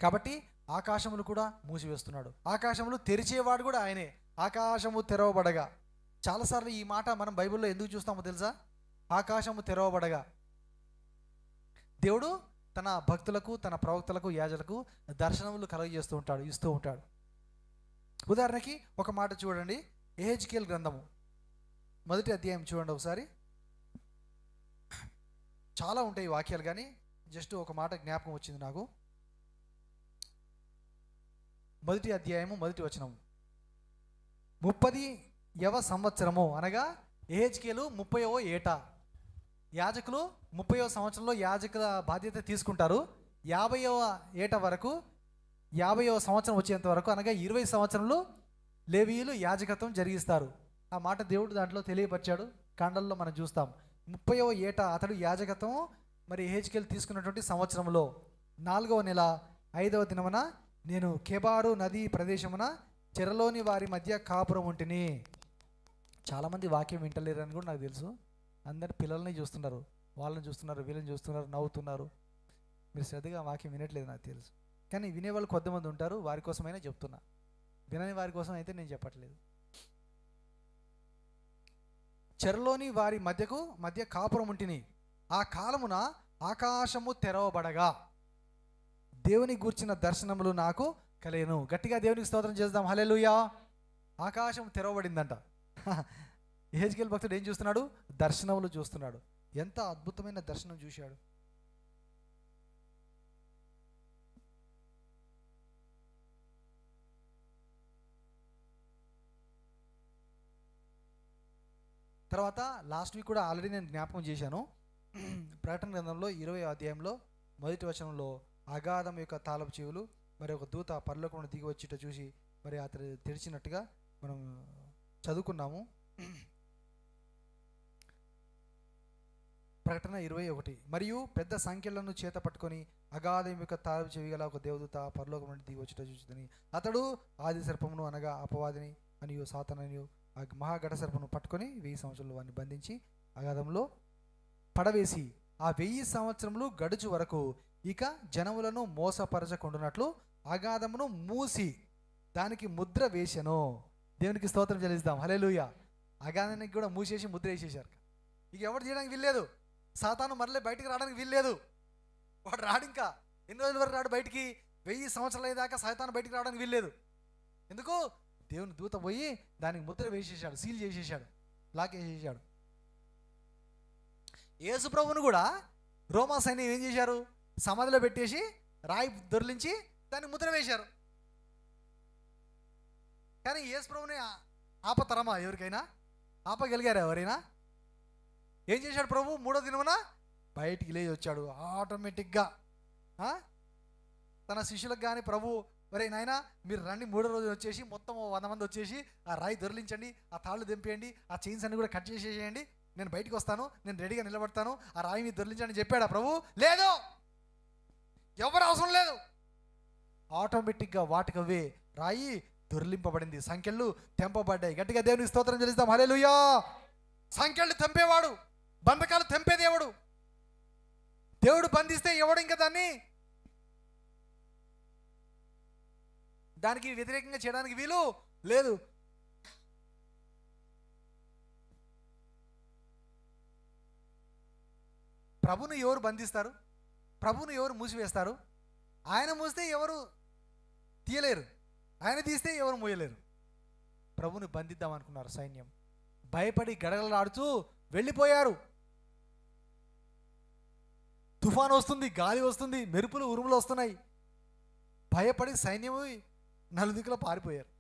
కాబట్టి ఆకాశములు కూడా మూసివేస్తున్నాడు, ఆకాశములు తెరిచేవాడు కూడా ఆయనే. ఆకాశము తెరవబడగా, చాలాసార్లు ఈ మాట మనం బైబిల్లో ఎందుకు చూస్తామో తెలుసా? ఆకాశము తెరవబడగా దేవుడు తన భక్తులకు, తన ప్రవక్తలకు, యాజకులకు దర్శనములు కలుగజేస్తూ ఉంటాడు, ఇస్తూ ఉంటాడు. ఉదాహరణకి ఒక మాట చూడండి, యెహెజ్కేలు గ్రంథము 1వ అధ్యాయం చూడండి ఒకసారి. చాలా ఉంటాయి ఈ వాక్యాలు, కానీ జస్ట్ ఒక మాట జ్ఞాపకం వచ్చింది నాకు. 1వ అధ్యాయము 1వ వచనం. 30వ సంవత్సరము అనగా యెహెజ్కేలు 30వ ఏట. యాజకులు 30వ సంవత్సరంలో యాజకుల బాధ్యత తీసుకుంటారు. 50వ ఏట వరకు, 50వ సంవత్సరం వచ్చేంత వరకు అనగా 20 సంవత్సరంలో లేవీయులు యాజకత్వం జరిగిస్తారు. ఆ మాట దేవుడు దాంట్లో తెలియపరిచాడు, కాండల్లో మనం చూస్తాం. 30వ ఏట అతడు యాజకత్వం మరి యెహెజ్కేలు తీసుకున్నటువంటి సంవత్సరంలో 4వ నెల 5వ దినమున నేను కెబారు నదీ ప్రదేశమున చెరలోని వారి మధ్య కాపురం ఉంటిని. చాలామంది వాక్యం వింటలేరని కూడా నాకు తెలుసు. అందరు పిల్లల్ని చూస్తున్నారు, వాళ్ళని చూస్తున్నారు, వీళ్ళని చూస్తున్నారు, నవ్వుతున్నారు. మీరు శ్రద్ధగా వాక్యం వినట్లేదు నాకు తెలుసు, కానీ వినేవాళ్ళు కొద్దిమంది ఉంటారు. వారి కోసమైనా చెప్తున్నా, వినని వారి కోసం అయితే నేను చెప్పట్లేదు. చెరలోని వారి మధ్య కాపురం ఉంటిని. ఆ కాలమున ఆకాశము తెరవబడగా దేవుని గూర్చిన దర్శనములు నాకు కలిగెను. గట్టిగా దేవునికి స్తోత్రం చేద్దాం, హల్లెలూయా. ఆకాశం తెరవబడిందంట. యెహెజ్కేలు భక్తుడు ఏం చూస్తున్నాడు? దర్శనములు చూస్తున్నాడు. ఎంత అద్భుతమైన దర్శనం చూశాడు. తర్వాత లాస్ట్ వీక్ కూడా ఆల్రెడీ నేను జ్ఞాపకం చేశాను. ప్రకటన గ్రంథంలో 20వ అధ్యాయంలో 1వ వచనంలో అగాధం యొక్క తాళపు చెవులు మరి ఒక దూత పరలోకం నుండి దిగి వచ్చిట చూసి మరి అతడు తెరిచినట్టుగా మనం చదువుకున్నాము. ప్రకటన 21. మరియు పెద్ద సంఖ్యలను చేత పట్టుకొని అగాధం యొక్క తాళపు చెవి గల ఒక దేవదూత పరలోకం నుండి దిగి వచ్చిట చూసిందని అతడు ఆది సర్పమును అనగా అపవాదిని అనియు సాతాననియు ఆ మహాఘట సర్పమును పట్టుకొని 1000 సంవత్సరాలు వాడిని బంధించి అగాధంలో పడవేసి ఆ 1000 సంవత్సరములు గడుచు వరకు ఇక జనములను మోసపరచకుండునట్లు అగాధమును మూసి దానికి ముద్ర వేసెను. దేవునికి స్తోత్రం చెల్లిస్తాం, హల్లెలూయా. అగాధానికి కూడా మూసేసి ముద్ర వేసేసారు. ఇక ఎవరు చేయడానికి వీల్లేదు. సాతాను మరలే బయటికి రావడానికి వీల్లేదు. వాడు రాడు. ఇంకా ఎన్ని రోజుల వరకు రాడు బయటికి? 1000 సంవత్సరాలు అయ్యేదాకా సాతాను బయటికి రావడానికి వీల్లేదు. ఎందుకు? దేవుని దూత పోయి దానికి ముద్ర వేసేసాడు, సీల్ చేసేసాడు, లాక్ వేసేసాడు. యేసు ప్రభువును కూడా రోమా సైన్యం ఏం చేశారు? సమాధిలో పెట్టేసి రాయి దొర్లించి దానికి ముద్ర వేశారు. కానీ యేసు ప్రభువుని ఆపతరమా? ఎవరికైనా ఆపగలిగారా? ఎవరైనా? ఏం చేశాడు ప్రభు? 3వ దినమున బయటికి లేచి వచ్చాడు ఆటోమేటిక్గా. తన శిష్యులకు కానీ ప్రభు, ఒరే నాయనా మీరు రండి, 3వ రోజు వచ్చేసి మొత్తం 100 మంది వచ్చేసి ఆ రాయి దొరిలించండి, ఆ తాళ్ళు దింపేయండి, ఆ చైన్స్ అన్ని కూడా కట్ చేసేసేయండి, నేను బయటికి వస్తాను, నేను రెడీగా నిలబడతాను, ఆ రాయి మీద దొరిలించండి చెప్పాడా ప్రభు? లేదు, ఎవరు అవసరం లేదు. ఆటోమేటిక్గా వాటికవే రాయి దొరిలింపబడింది, సంఖ్యలు తెంపబడ్డాయి. గట్టిగా దేవునికి స్తోత్రం చెల్లిస్తాం, హల్లెలూయా. సంఖ్యలు తెంపేవాడు, బంధకాలు తెంపే దేవుడు. దేవుడు బంధిస్తే ఎవడు ఇంకా దానికి వ్యతిరేకంగా చేయడానికి వీలు లేదు. ప్రభును ఎవరు బంధిస్తారు? ప్రభును ఎవరు మూసివేస్తారు? ఆయన మూస్తే ఎవరు తీయలేరు, ఆయన తీస్తే ఎవరు మూయలేరు. ప్రభుని బంధిద్దాం అనుకున్నారు సైన్యం. భయపడి గడగడలాడుతూ వెళ్ళిపోయారు. తుఫాను వస్తుంది, గాలి వస్తుంది, మెరుపులు ఉరుములు వస్తున్నాయి. భయపడి సైన్యము నలుదిక్కులో పారిపోయారు.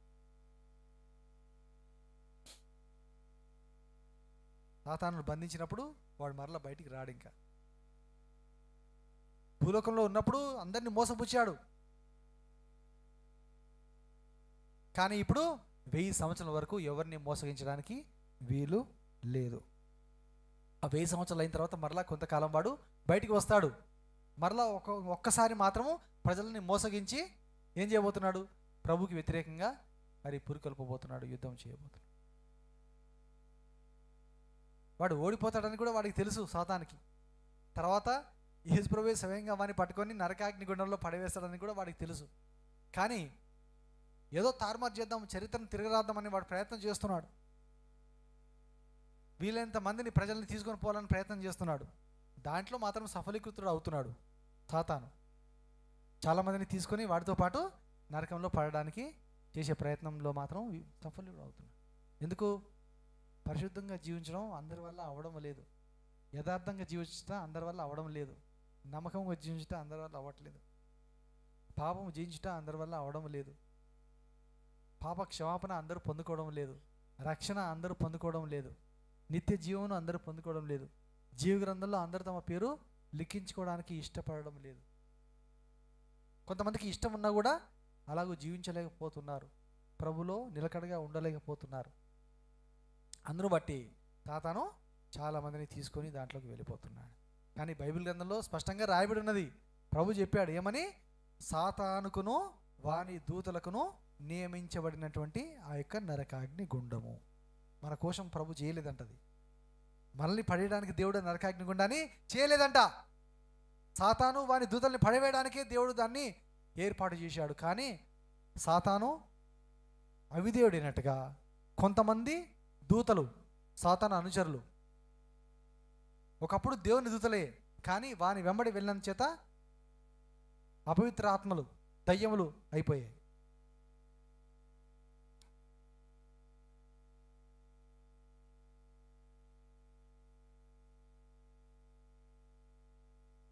సాతానును బంధించినప్పుడు వాడు మరలా బయటికి రాడు. ఇంకా భూలోకంలో ఉన్నప్పుడు అందరినీ మోసపుచ్చాడు. కానీ ఇప్పుడు 1000 సంవత్సరాల వరకు ఎవరిని మోసగించడానికి వీలు లేదు. ఆ 1000 సంవత్సరాలు అయిన తర్వాత మరలా కొంతకాలం వాడు బయటికి వస్తాడు. మరలా ఒక్కసారి మాత్రము ప్రజల్ని మోసగించి ఏం చేయబోతున్నాడు? ప్రభుకి వ్యతిరేకంగా మరి పురికొల్పబోతున్నాడు, యుద్ధం చేయబోతున్నాడు. వాడు ఓడిపోతాడని కూడా వాడికి తెలుసు సాతానికి. తర్వాత యేసు ప్రభువే స్వయంగా వాడిని పట్టుకొని నరకాగ్ని గుండంలో పడవేస్తాడని కూడా వాడికి తెలుసు. కానీ ఏదో తారుమారు చేద్దాం, చరిత్రను తిరగరాద్దామని వాడు ప్రయత్నం చేస్తున్నాడు. వీలైనంత మందిని ప్రజల్ని తీసుకొని పోవాలని ప్రయత్నం చేస్తున్నాడు. దాంట్లో మాత్రం సఫలీకృతుడు అవుతున్నాడు సాతాను. చాలామందిని తీసుకొని వాడితో పాటు నరకంలో పడడానికి చేసే ప్రయత్నంలో మాత్రం సఫలీకృతుడు అవుతున్నాడు. ఎందుకు? పరిశుద్ధంగా జీవించడం అందరి వల్ల అవ్వడం లేదు, యథార్థంగా జీవించడం అందరి వల్ల అవ్వడం లేదు, నమ్మకంగా జీవించడం అందరి వల్ల అవ్వట్లేదు, పాపం జీవించడం అందరి వల్ల అవ్వడం లేదు, పాప క్షమాపణ అందరూ పొందుకోవడం లేదు, రక్షణ అందరూ పొందుకోవడం లేదు, నిత్య జీవనం అందరూ పొందుకోవడం లేదు, జీవ గ్రంథంలో అందరూ తమ పేరు లిఖించుకోవడానికి ఇష్టపడడం లేదు. కొంతమందికి ఇష్టం ఉన్నా కూడా అలాగూ జీవించలేకపోతున్నారు, ప్రభులో నిలకడగా ఉండలేకపోతున్నారు. అందరూ బట్టి సాతాను చాలామందిని తీసుకొని దాంట్లోకి వెళ్ళిపోతున్నాడు. కానీ బైబిల్ గ్రంథంలో స్పష్టంగా రాయబడి ఉన్నది. ప్రభు చెప్పాడు ఏమని? సాతానుకును వాని దూతలకును నియమించబడినటువంటి ఆ యొక్క నరకాగ్ని గుండము. మన కోసం ప్రభు చేయలేదంటది. మనల్ని పడేయడానికి దేవుడు నరకాగ్ని గుండాన్ని చేయలేదంట. సాతాను వాని దూతల్ని పడవేయడానికే దేవుడు దాన్ని ఏర్పాటు చేశాడు. కానీ సాతాను అవిధేయుడైనట్టుగా కొంతమంది దూతలు, సాతాను అనుచరులు ఒకప్పుడు దేవుని దూతలే, కానీ వాని వెంబడి వెళ్ళిన చేత అపవిత్ర ఆత్మలు, దయ్యములు అయిపోయాయి.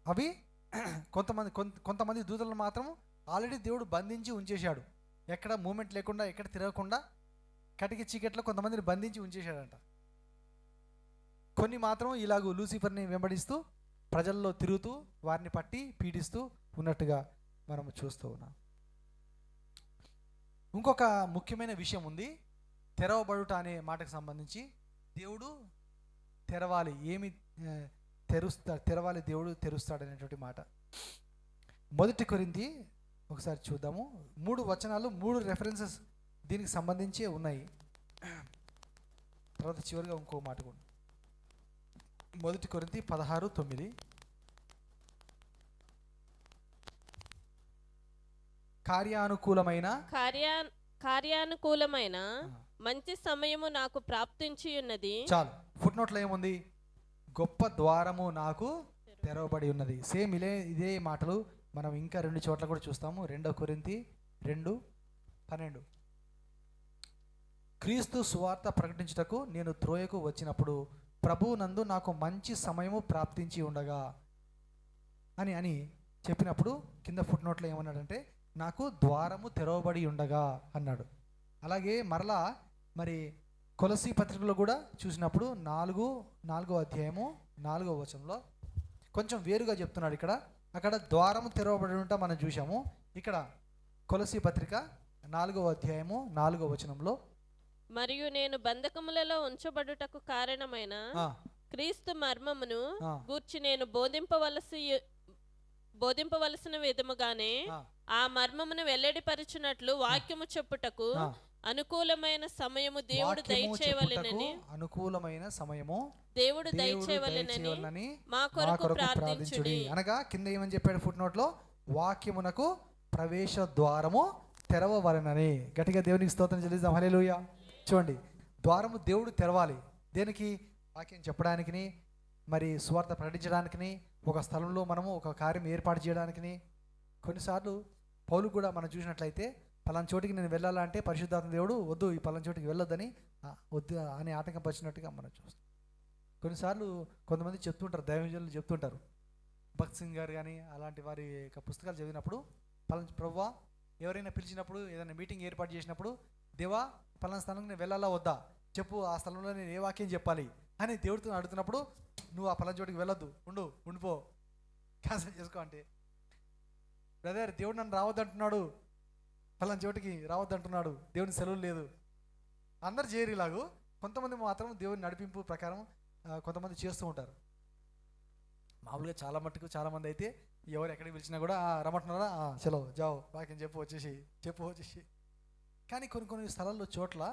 అవి కొంతమంది దూతలను మాత్రం ఆల్రెడీ దేవుడు బంధించి ఉంచేశాడు. ఎక్కడ మూమెంట్ లేకుండా, ఎక్కడ తిరగకుండా కటికి చీకట్లో కొంతమందిని బంధించి ఉంచేశాడంట. కొన్ని మాత్రం ఇలాగూ లూసిఫర్ని వెంబడిస్తూ ప్రజల్లో తిరుగుతూ వారిని పట్టి పీడిస్తూ ఉన్నట్టుగా మనము చూస్తూ ఉన్నాం. ఇంకొక ముఖ్యమైన విషయం ఉంది. తెరవబడుట అనే మాటకు సంబంధించి దేవుడు తెరవాలి, ఏమి తెరవాలి, దేవుడు తెరుస్తాడనేటువంటి మాట. 1 కొరింథీ ఒకసారి చూద్దాము. 3 వచనాలు, 3 రెఫరెన్సెస్ దీనికి సంబంధించి ఉన్నాయి. తర్వాత చివరిగా ఇంకో మాట కూడా. 1 కొరింథీ 16:9 కార్యానుకూలమైన మంచి సమయము నాకు ప్రాప్తించి ఉన్నది. చాలు. ఫుట్ నోట్లో ఏముంది? గొప్ప ద్వారము నాకు తెరవబడి ఉన్నది. సేమ్ ఇదే మాటలు మనం ఇంకా 2 చోట్ల కూడా చూస్తాము. 2 కొరింథీ 2:12 క్రీస్తు సువార్త ప్రకటించుటకు నేను త్రోయకు వచ్చినప్పుడు ప్రభువు నందు నాకు మంచి సమయము ప్రాప్తించి ఉండగా అని చెప్పినప్పుడు కింద ఫుట్ నోట్లో ఏమన్నాడంటే నాకు ద్వారము తెరవబడి ఉండగా అన్నాడు. అలాగే మరలా మరి కొలసీ పత్రికలో కూడా చూసినప్పుడు 4వ అధ్యాయము 4వ వచనంలో కొంచెం వేరుగా చెప్తున్నాడు. అక్కడ ద్వారము తెరవబడి ఉంటా మనం చూసాము. ఇక్కడ కొలసీ పత్రిక 4వ అధ్యాయము 4వ వచనంలో మరియు నేను బంధకములలో ఉంచబడుటకు కారణమైన క్రీస్తు మర్మమును గూర్చి నేను బోధింపవలసిన విధముగానే ఆ మర్మమును వెల్లడిపరచునట్లు వాక్యము చెప్పుటకు అనుకూలమైన సమయము దేవుడు దయచేయవలెనని దేవుడు దయచేయవలెనని మా కొరకు ప్రార్థించుడి. అనగా కింద ఏమని చెప్పాడు ఫుట్ నోట్ లో? వాక్యమునకు ప్రవేశ ద్వారము తెరవవలెనని. గట్టిగా దేవునికి స్తోత్రం చెల్లిద్దాం. హల్లెలూయా. చూడండి, ద్వారము దేవుడు తెరవాలి. దేనికి? వాక్యం చెప్పడానికి, మరి సువార్త ప్రకటించడానికి, ఒక స్థలంలో మనము ఒక కార్యం ఏర్పాటు చేయడానికి. కొన్నిసార్లు పౌలు కూడా మనం చూసినట్లయితే పలానా చోటికి నేను వెళ్ళాలంటే పరిశుద్ధాత్మ దేవుడు వద్దు, ఈ పలానా చోటికి వెళ్ళొద్దని వద్దు అని ఆటంకపరిచినట్టుగా మనం చూస్తాం. కొన్నిసార్లు కొంతమంది చెప్తుంటారు, దైవజనులు చెప్తుంటారు, భక్త్ సింగ్ గారు కానీ అలాంటి వారి యొక్క పుస్తకాలు చదివినప్పుడు, పలానా ప్రభువా ఎవరైనా పిలిచినప్పుడు, ఏదైనా మీటింగ్ ఏర్పాటు చేసినప్పుడు, దేవా పలానా స్థలంకి నేను వెళ్ళాలా వద్దా చెప్పు, ఆ స్థలంలో నేను ఏ వాక్యం చెప్పాలి అని దేవుడితో అడుగుతున్నప్పుడు, నువ్వు ఆ పలానా చోటికి వెళ్ళొద్దు, ఉండిపో, క్యాన్సిల్ చేసుకో అంటే, బ్రదర్ దేవుడు నన్ను రావద్దంటున్నాడు, పలానా చోటికి రావద్దంటున్నాడు, దేవుని సెలవు లేదు. అందరు చేయరు ఇలాగూ. కొంతమంది మాత్రం దేవుని నడిపింపు ప్రకారం కొంతమంది చేస్తూ ఉంటారు. మామూలుగా చాలా మట్టుకు చాలామంది అయితే ఎవరు ఎక్కడికి పిలిచినా కూడా రమ్మంటున్నారా, చలో జావ్ వాక్యం చెప్పు వచ్చేసి. కానీ కొన్ని స్థలాల్లో చోట్ల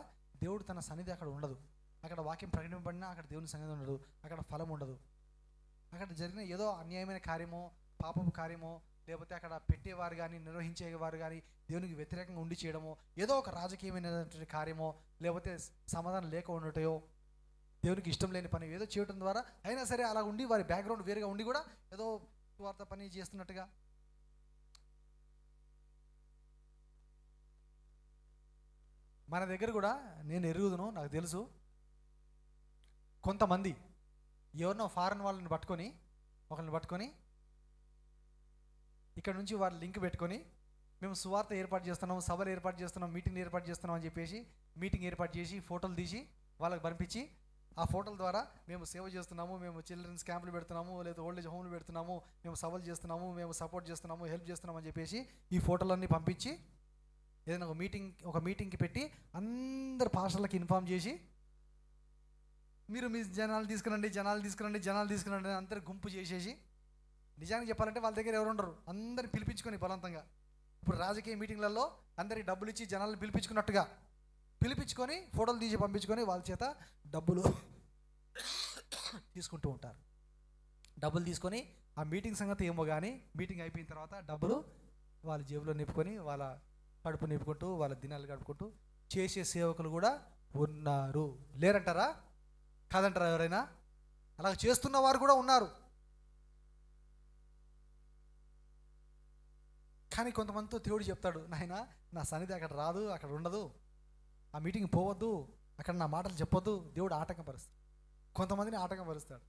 దేవుడు తన సన్నిధి అక్కడ ఉండదు. అక్కడ వాక్యం ప్రకటింపబడినా అక్కడ దేవుని సన్నిధి ఉండదు, అక్కడ ఫలం ఉండదు. అక్కడ జరిగిన ఏదో అన్యాయమైన కార్యమో, పాపపు కార్యమో, లేకపోతే అక్కడ పెట్టేవారు కానీ నిర్వహించేవారు కానీ దేవునికి వ్యతిరేకంగా ఉండి చేయడమో, ఏదో ఒక రాజకీయమైనటువంటి కార్యమో, లేకపోతే సమాధానం లేక ఉండటయో, దేవునికి ఇష్టం లేని పని ఏదో చేయడం ద్వారా అయినా సరే అలా ఉండి వారి బ్యాక్గ్రౌండ్ వేరుగా ఉండి కూడా ఏదో వార్త పని చేస్తున్నట్టుగా. మన దగ్గర కూడా నేను ఎరుగుదును, నాకు తెలుసు, కొంతమంది ఎవరినో ఫారెన్ వాళ్ళని పట్టుకొని ఒకరిని పట్టుకొని ఇక్కడ నుంచి వారి లింక్ పెట్టుకొని మేము సువార్త ఏర్పాటు చేస్తున్నాం, సభలు ఏర్పాటు చేస్తున్నాం, మీటింగ్ ఏర్పాటు చేస్తున్నాం అని చెప్పేసి మీటింగ్ ఏర్పాటు చేసి ఫోటోలు తీసి వాళ్ళకి పంపించి ఆ ఫోటోల ద్వారా మేము సేవ చేస్తున్నాము, మేము చిల్డ్రన్స్ క్యాంపులు పెడుతున్నాము, లేదా ఓల్డేజ్ హోమ్లు పెడుతున్నాము, మేము సభలు చేస్తున్నాము, మేము సపోర్ట్ చేస్తున్నాము, హెల్ప్ చేస్తున్నాము అని చెప్పేసి ఈ ఫోటోలన్నీ పంపించి ఏదైనా ఒక మీటింగ్కి పెట్టి అందరు పాస్టర్లకు ఇన్ఫామ్ చేసి మీరు మీ జనాలు తీసుకురండి అందరు గుంపు చేసేసి, నిజానికి చెప్పాలంటే వాళ్ళ దగ్గర ఎవరు ఉండరు, అందరిని పిలిపించుకొని బలవంతంగా ఇప్పుడు రాజకీయ మీటింగ్లలో అందరికి డబ్బులు ఇచ్చి జనాలను పిలిపించుకొని ఫోటోలు తీసి పంపించుకొని వాళ్ళ చేత డబ్బులు తీసుకుంటూ ఉంటారు. డబ్బులు తీసుకొని ఆ మీటింగ్ సంగతి ఏమో కానీ మీటింగ్ అయిపోయిన తర్వాత డబ్బులు వాళ్ళ జేబులో నింపుకొని వాళ్ళ కడుపు నింపుకుంటూ వాళ్ళ దినాలు గడుపుకుంటూ చేసే సేవకులు కూడా ఉన్నారు. లేరంటారా? కాదంటారా? ఎవరైనా అలా చేస్తున్న వారు కూడా ఉన్నారు. కానీ కొంతమందితో దేవుడు చెప్తాడు, నాయన నా సన్నిధి అక్కడ రాదు, అక్కడ ఉండదు, ఆ మీటింగ్ పోవద్దు, అక్కడ నా మాటలు చెప్పొద్దు. దేవుడు ఆటంకపరుస్తాడు, కొంతమందిని ఆటంకపరుస్తాడు.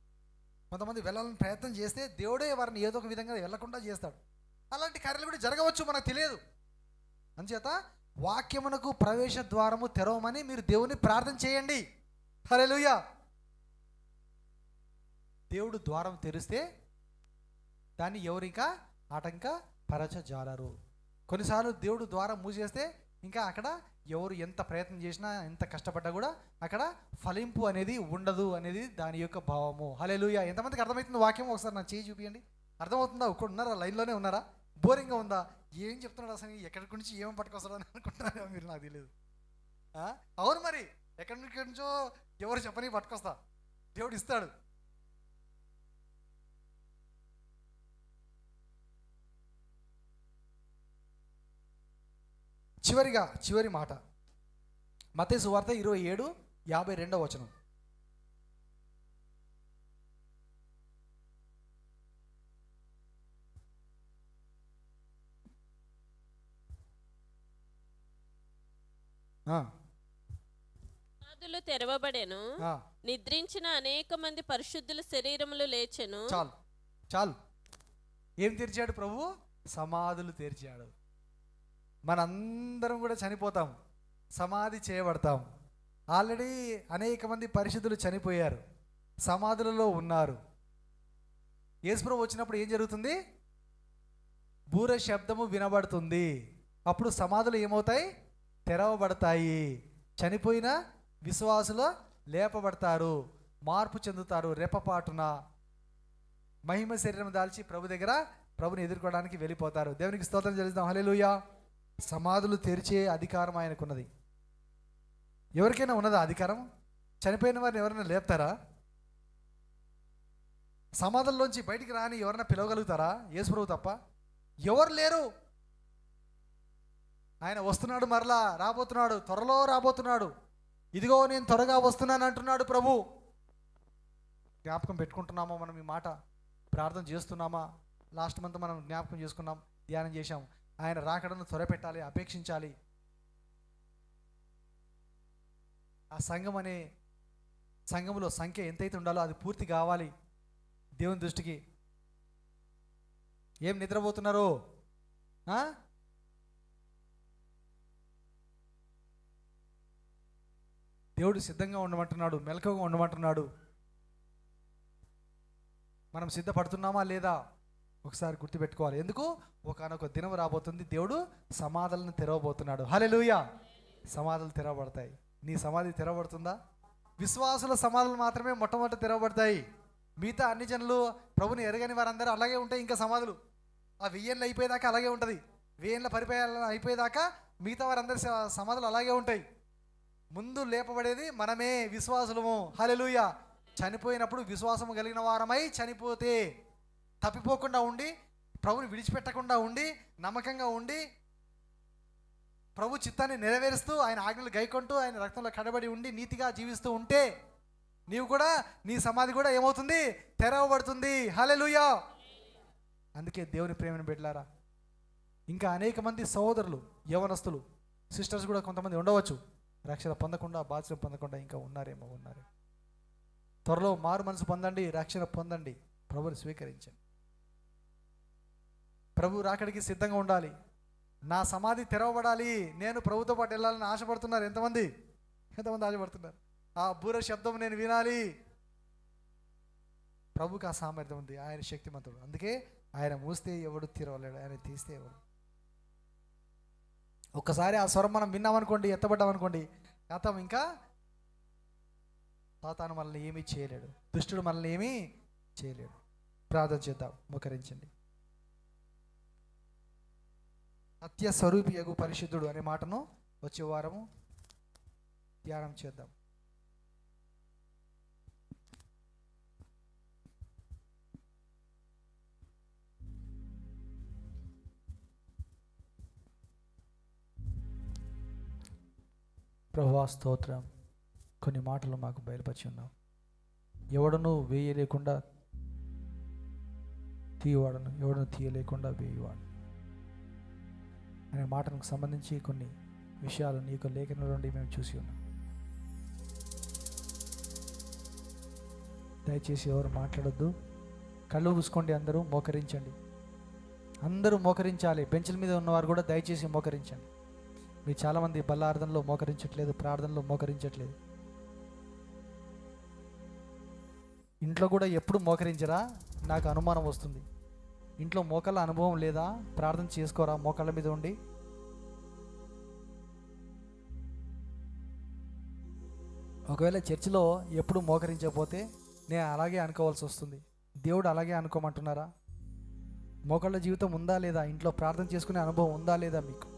కొంతమంది వెళ్ళాలని ప్రయత్నం చేస్తే దేవుడే వారిని ఏదో ఒక విధంగా వెళ్ళకుండా చేస్తాడు. అలాంటి కార్యాలు కూడా జరగవచ్చు, మనకు తెలియదు. అందుచేత వాక్యమునకు ప్రవేశ ద్వారము తెరవమని మీరు దేవుని ప్రార్థన చేయండి. హల్లెలూయా. దేవుడు ద్వారం తెరిస్తే దాన్ని ఎవరికా ఆటంకపరచజాలరు. కొన్నిసార్లు దేవుడు ద్వారం మూసేస్తే ఇంకా అక్కడ ఎవరు ఎంత ప్రయత్నం చేసినా ఎంత కష్టపడ్డా కూడా అక్కడ ఫలింపు అనేది ఉండదు అనేది దాని యొక్క భావము. హల్లెలూయా. ఎంతమందికి అర్థమవుతుంది వాక్యం? ఒకసారి నాకు చేయి చూపించండి. అర్థమవుతుందా? ఒక్కడు ఉన్నారా? లైన్లోనే ఉన్నారా? బోరింగ్గా ఉందా? ఏం చెప్తున్నాడు అసలు? ఎక్కడి నుంచి ఏం పట్టుకొస్తాడు అని అనుకుంటున్నారా మీరు? నాకు తెలియదు. అవును, మరి ఎక్కడి నుంచో ఎవరు చెప్పని పట్టుకొస్తా, దేవుడు ఇస్తాడు. చివరి మాట మత్తయి సువార్త 27:52. సమాధులు తెరవబడెను, నిద్రించిన అనేక మంది పరిశుద్ధుల శరీరములు లేచెను. చాలు. ఏం తెరిచాడు ప్రభు? సమాధులు తెరిచాడు. మనందరం కూడా చనిపోతాం, సమాధి చేయబడతాం. ఆల్రెడీ అనేక మంది పరిశుద్ధులు చనిపోయారు, సమాధులలో ఉన్నారు. యేసుప్రభు వచ్చినప్పుడు ఏం జరుగుతుంది? బూర శబ్దము వినబడుతుంది. అప్పుడు సమాధులు ఏమవుతాయి? తెరవబడతాయి. చనిపోయిన విశ్వాసులు లేపబడతారు, మార్పు చెందుతారు. రెప్పపాటున మహిమ శరీరం దాల్చి ప్రభు దగ్గర ప్రభుని ఎదుర్కోవడానికి వెళ్ళిపోతారు. దేవునికి స్తోత్రం చెల్లిద్దాం. హల్లెలూయా. సమాధులు తెరిచే అధికారం ఆయనకున్నది. ఎవరికైనా ఉన్నదా అధికారం? చనిపోయిన వారిని ఎవరైనా లేపుతారా? సమాధుల్లోంచి బయటికి రాని ఎవరైనా పిలవగలుగుతారా? యేసుప్రభు తప్ప ఎవరు లేరు. ఆయన వస్తున్నాడు, మరలా రాబోతున్నాడు, త్వరలో రాబోతున్నాడు. ఇదిగో నేను త్వరగా వస్తున్నాను అంటున్నాడు ప్రభు. జ్ఞాపకం పెట్టుకుంటున్నామా మనం? ఈ మాట ప్రార్థన చేస్తున్నామా? లాస్ట్ మంత్ మనం జ్ఞాపకం చేసుకున్నాం, ధ్యానం చేశాం. ఆయన రాకడను త్వరపెట్టాలి, అపేక్షించాలి. ఆ సంఘంలో సంఖ్య ఎంతైతే ఉండాలో అది పూర్తి కావాలి దేవుని దృష్టికి. ఏం నిద్రపోతున్నారు? దేవుడు సిద్ధంగా ఉండమంటున్నాడు, మెలకువగా ఉండమంటున్నాడు. మనం సిద్ధపడుతున్నామా లేదా ఒకసారి గుర్తుపెట్టుకోవాలి. ఎందుకు? ఒకనొక దినం రాబోతుంది, దేవుడు సమాధులను తెరవబోతున్నాడు. హల్లెలూయా. సమాధులు తెరవబడతాయి. నీ సమాధి తెరవబడుతుందా? విశ్వాసుల సమాధులు మాత్రమే మొట్టమొదటి తెరవబడతాయి. మిగతా అన్ని జనులు, ప్రభుని ఎరగని వారందరూ అలాగే ఉంటాయి ఇంకా సమాధులు. ఆ 1000 ఏళ్ళు అయిపోయేదాకా అలాగే ఉంటుంది. 1000 ఏళ్ళ పరిపాలన అయిపోయేదాకా మిగతా వారందరి సమాధులు అలాగే ఉంటాయి. ముందు లేపబడేది మనమే, విశ్వాసులము. హల్లెలూయా. చనిపోయినప్పుడు విశ్వాసము కలిగిన వారమై చనిపోతే తప్పిపోకుండా ఉండి, ప్రభుని విడిచిపెట్టకుండా ఉండి, నమ్మకంగా ఉండి, ప్రభు చిత్తాన్ని నెరవేరుస్తూ, ఆయన ఆజ్ఞలు గైకొంటూ, ఆయన రక్తంలో కడబడి ఉండి నీతిగా జీవిస్తూ ఉంటే నీవు కూడా, నీ సమాధి కూడా ఏమవుతుంది? తెరవబడుతుంది. హల్లెలూయా. అందుకే దేవుని ప్రేమను బిడ్డలారా, ఇంకా అనేక మంది సహోదరులు, యవనస్తులు, సిస్టర్స్ కూడా కొంతమంది ఉండవచ్చు, రక్షణ పొందకుండా, బాధ్యత పొందకుండా ఇంకా ఉన్నారేమో. త్వరలో మారు మనసు పొందండి, రక్షణ పొందండి, ప్రభుని స్వీకరించండి. ప్రభు రాకడికి సిద్ధంగా ఉండాలి. నా సమాధి తెరవబడాలి, నేను ప్రభుతో పాటు వెళ్ళాలని ఆశపడుతున్నారు ఎంతమంది ఆశపడుతున్నారు? ఆ బూర శబ్దం నేను వినాలి. ప్రభుకి ఆ సామర్థ్యం ఉంది, ఆయన శక్తిమంతుడు. అందుకే ఆయన మూస్తే ఎవడు తీరవలేడు, ఆయన తీస్తే ఎవడు. ఒక్కసారి ఆ స్వరం మనం విన్నామనుకోండి, ఎత్తబడ్డామనుకోండి, గతం ఇంకా సాతాను మనల్ని ఏమీ చేయలేడు, దుష్టుడు మనల్ని ఏమీ చేయలేడు. ప్రార్థన చేద్దాం, మోకరించండి. సత్య స్వరూపియగు పరిశుద్ధుడు అనే మాటను వచ్చే వారము ధ్యానం చేద్దాం. ప్రభువా స్తోత్రం. కొన్ని మాటలు మాకు బయలుపరిచి ఉన్నాం. ఎవడను వేయలేకుండా తీయవాడను, ఎవడను తీయలేకుండా వేయవాడు అనే మాటకు సంబంధించి కొన్ని విషయాలు నీ యొక్క లేఖనంలో నుండి మేము చూసి ఉన్నాం. దయచేసి ఎవరు మాట్లాడొద్దు, కళ్ళు మూసుకోండి, అందరూ మోకరించండి. అందరూ మోకరించాలి. బెంచ్ల మీద ఉన్నవారు కూడా దయచేసి మోకరించండి. మీరు చాలామంది బల్లార్థనలో మోకరించట్లేదు, ప్రార్థనలో మోకరించట్లేదు. ఇంట్లో కూడా ఎప్పుడు మోకరించరా? నాకు అనుమానం వస్తుంది. ఇంట్లో మోకాళ్ళ అనుభవం లేదా? ప్రార్థన చేసుకోరా మోకాళ్ళ మీద ఉండి? ఒకవేళ చర్చిలో ఎప్పుడు మోకరించకపోతే నేను అలాగే అనుకోవాల్సి వస్తుంది. దేవుడు అలాగే అనుకోమంటున్నారా? మోకాళ్ళ జీవితం ఉందా లేదా? ఇంట్లో ప్రార్థన చేసుకునే అనుభవం ఉందా లేదా మీకు?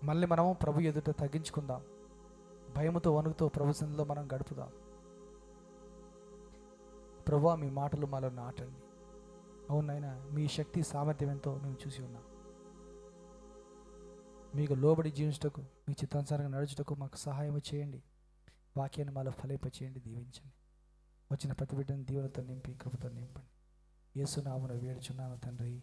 మళ్ళీ మనము ప్రభు ఎదుట తగ్గించుకుందాం. భయముతో వణుకుతో ప్రభు సన్నిధిలో మనం గడుపుదాం. ప్రభువా, మీ మాటలు మాలో నాటండి. అవునైనా మీ శక్తి సామర్థ్యం ఎంతో మేము చూసి ఉన్నాం. మీకు లోబడి జీవించుటకు, మీ చిత్తానుసారంగా నడుచుటకు మాకు సహాయం చేయండి. వాక్యాన్ని మాలో ఫలింపచేయండి, దీవించండి. వచ్చిన ప్రతి బిడ్డను దీవెనతో నింపి, కృపతో నింపండి. యేసు నామమున వేడుచున్నాను తండ్రి.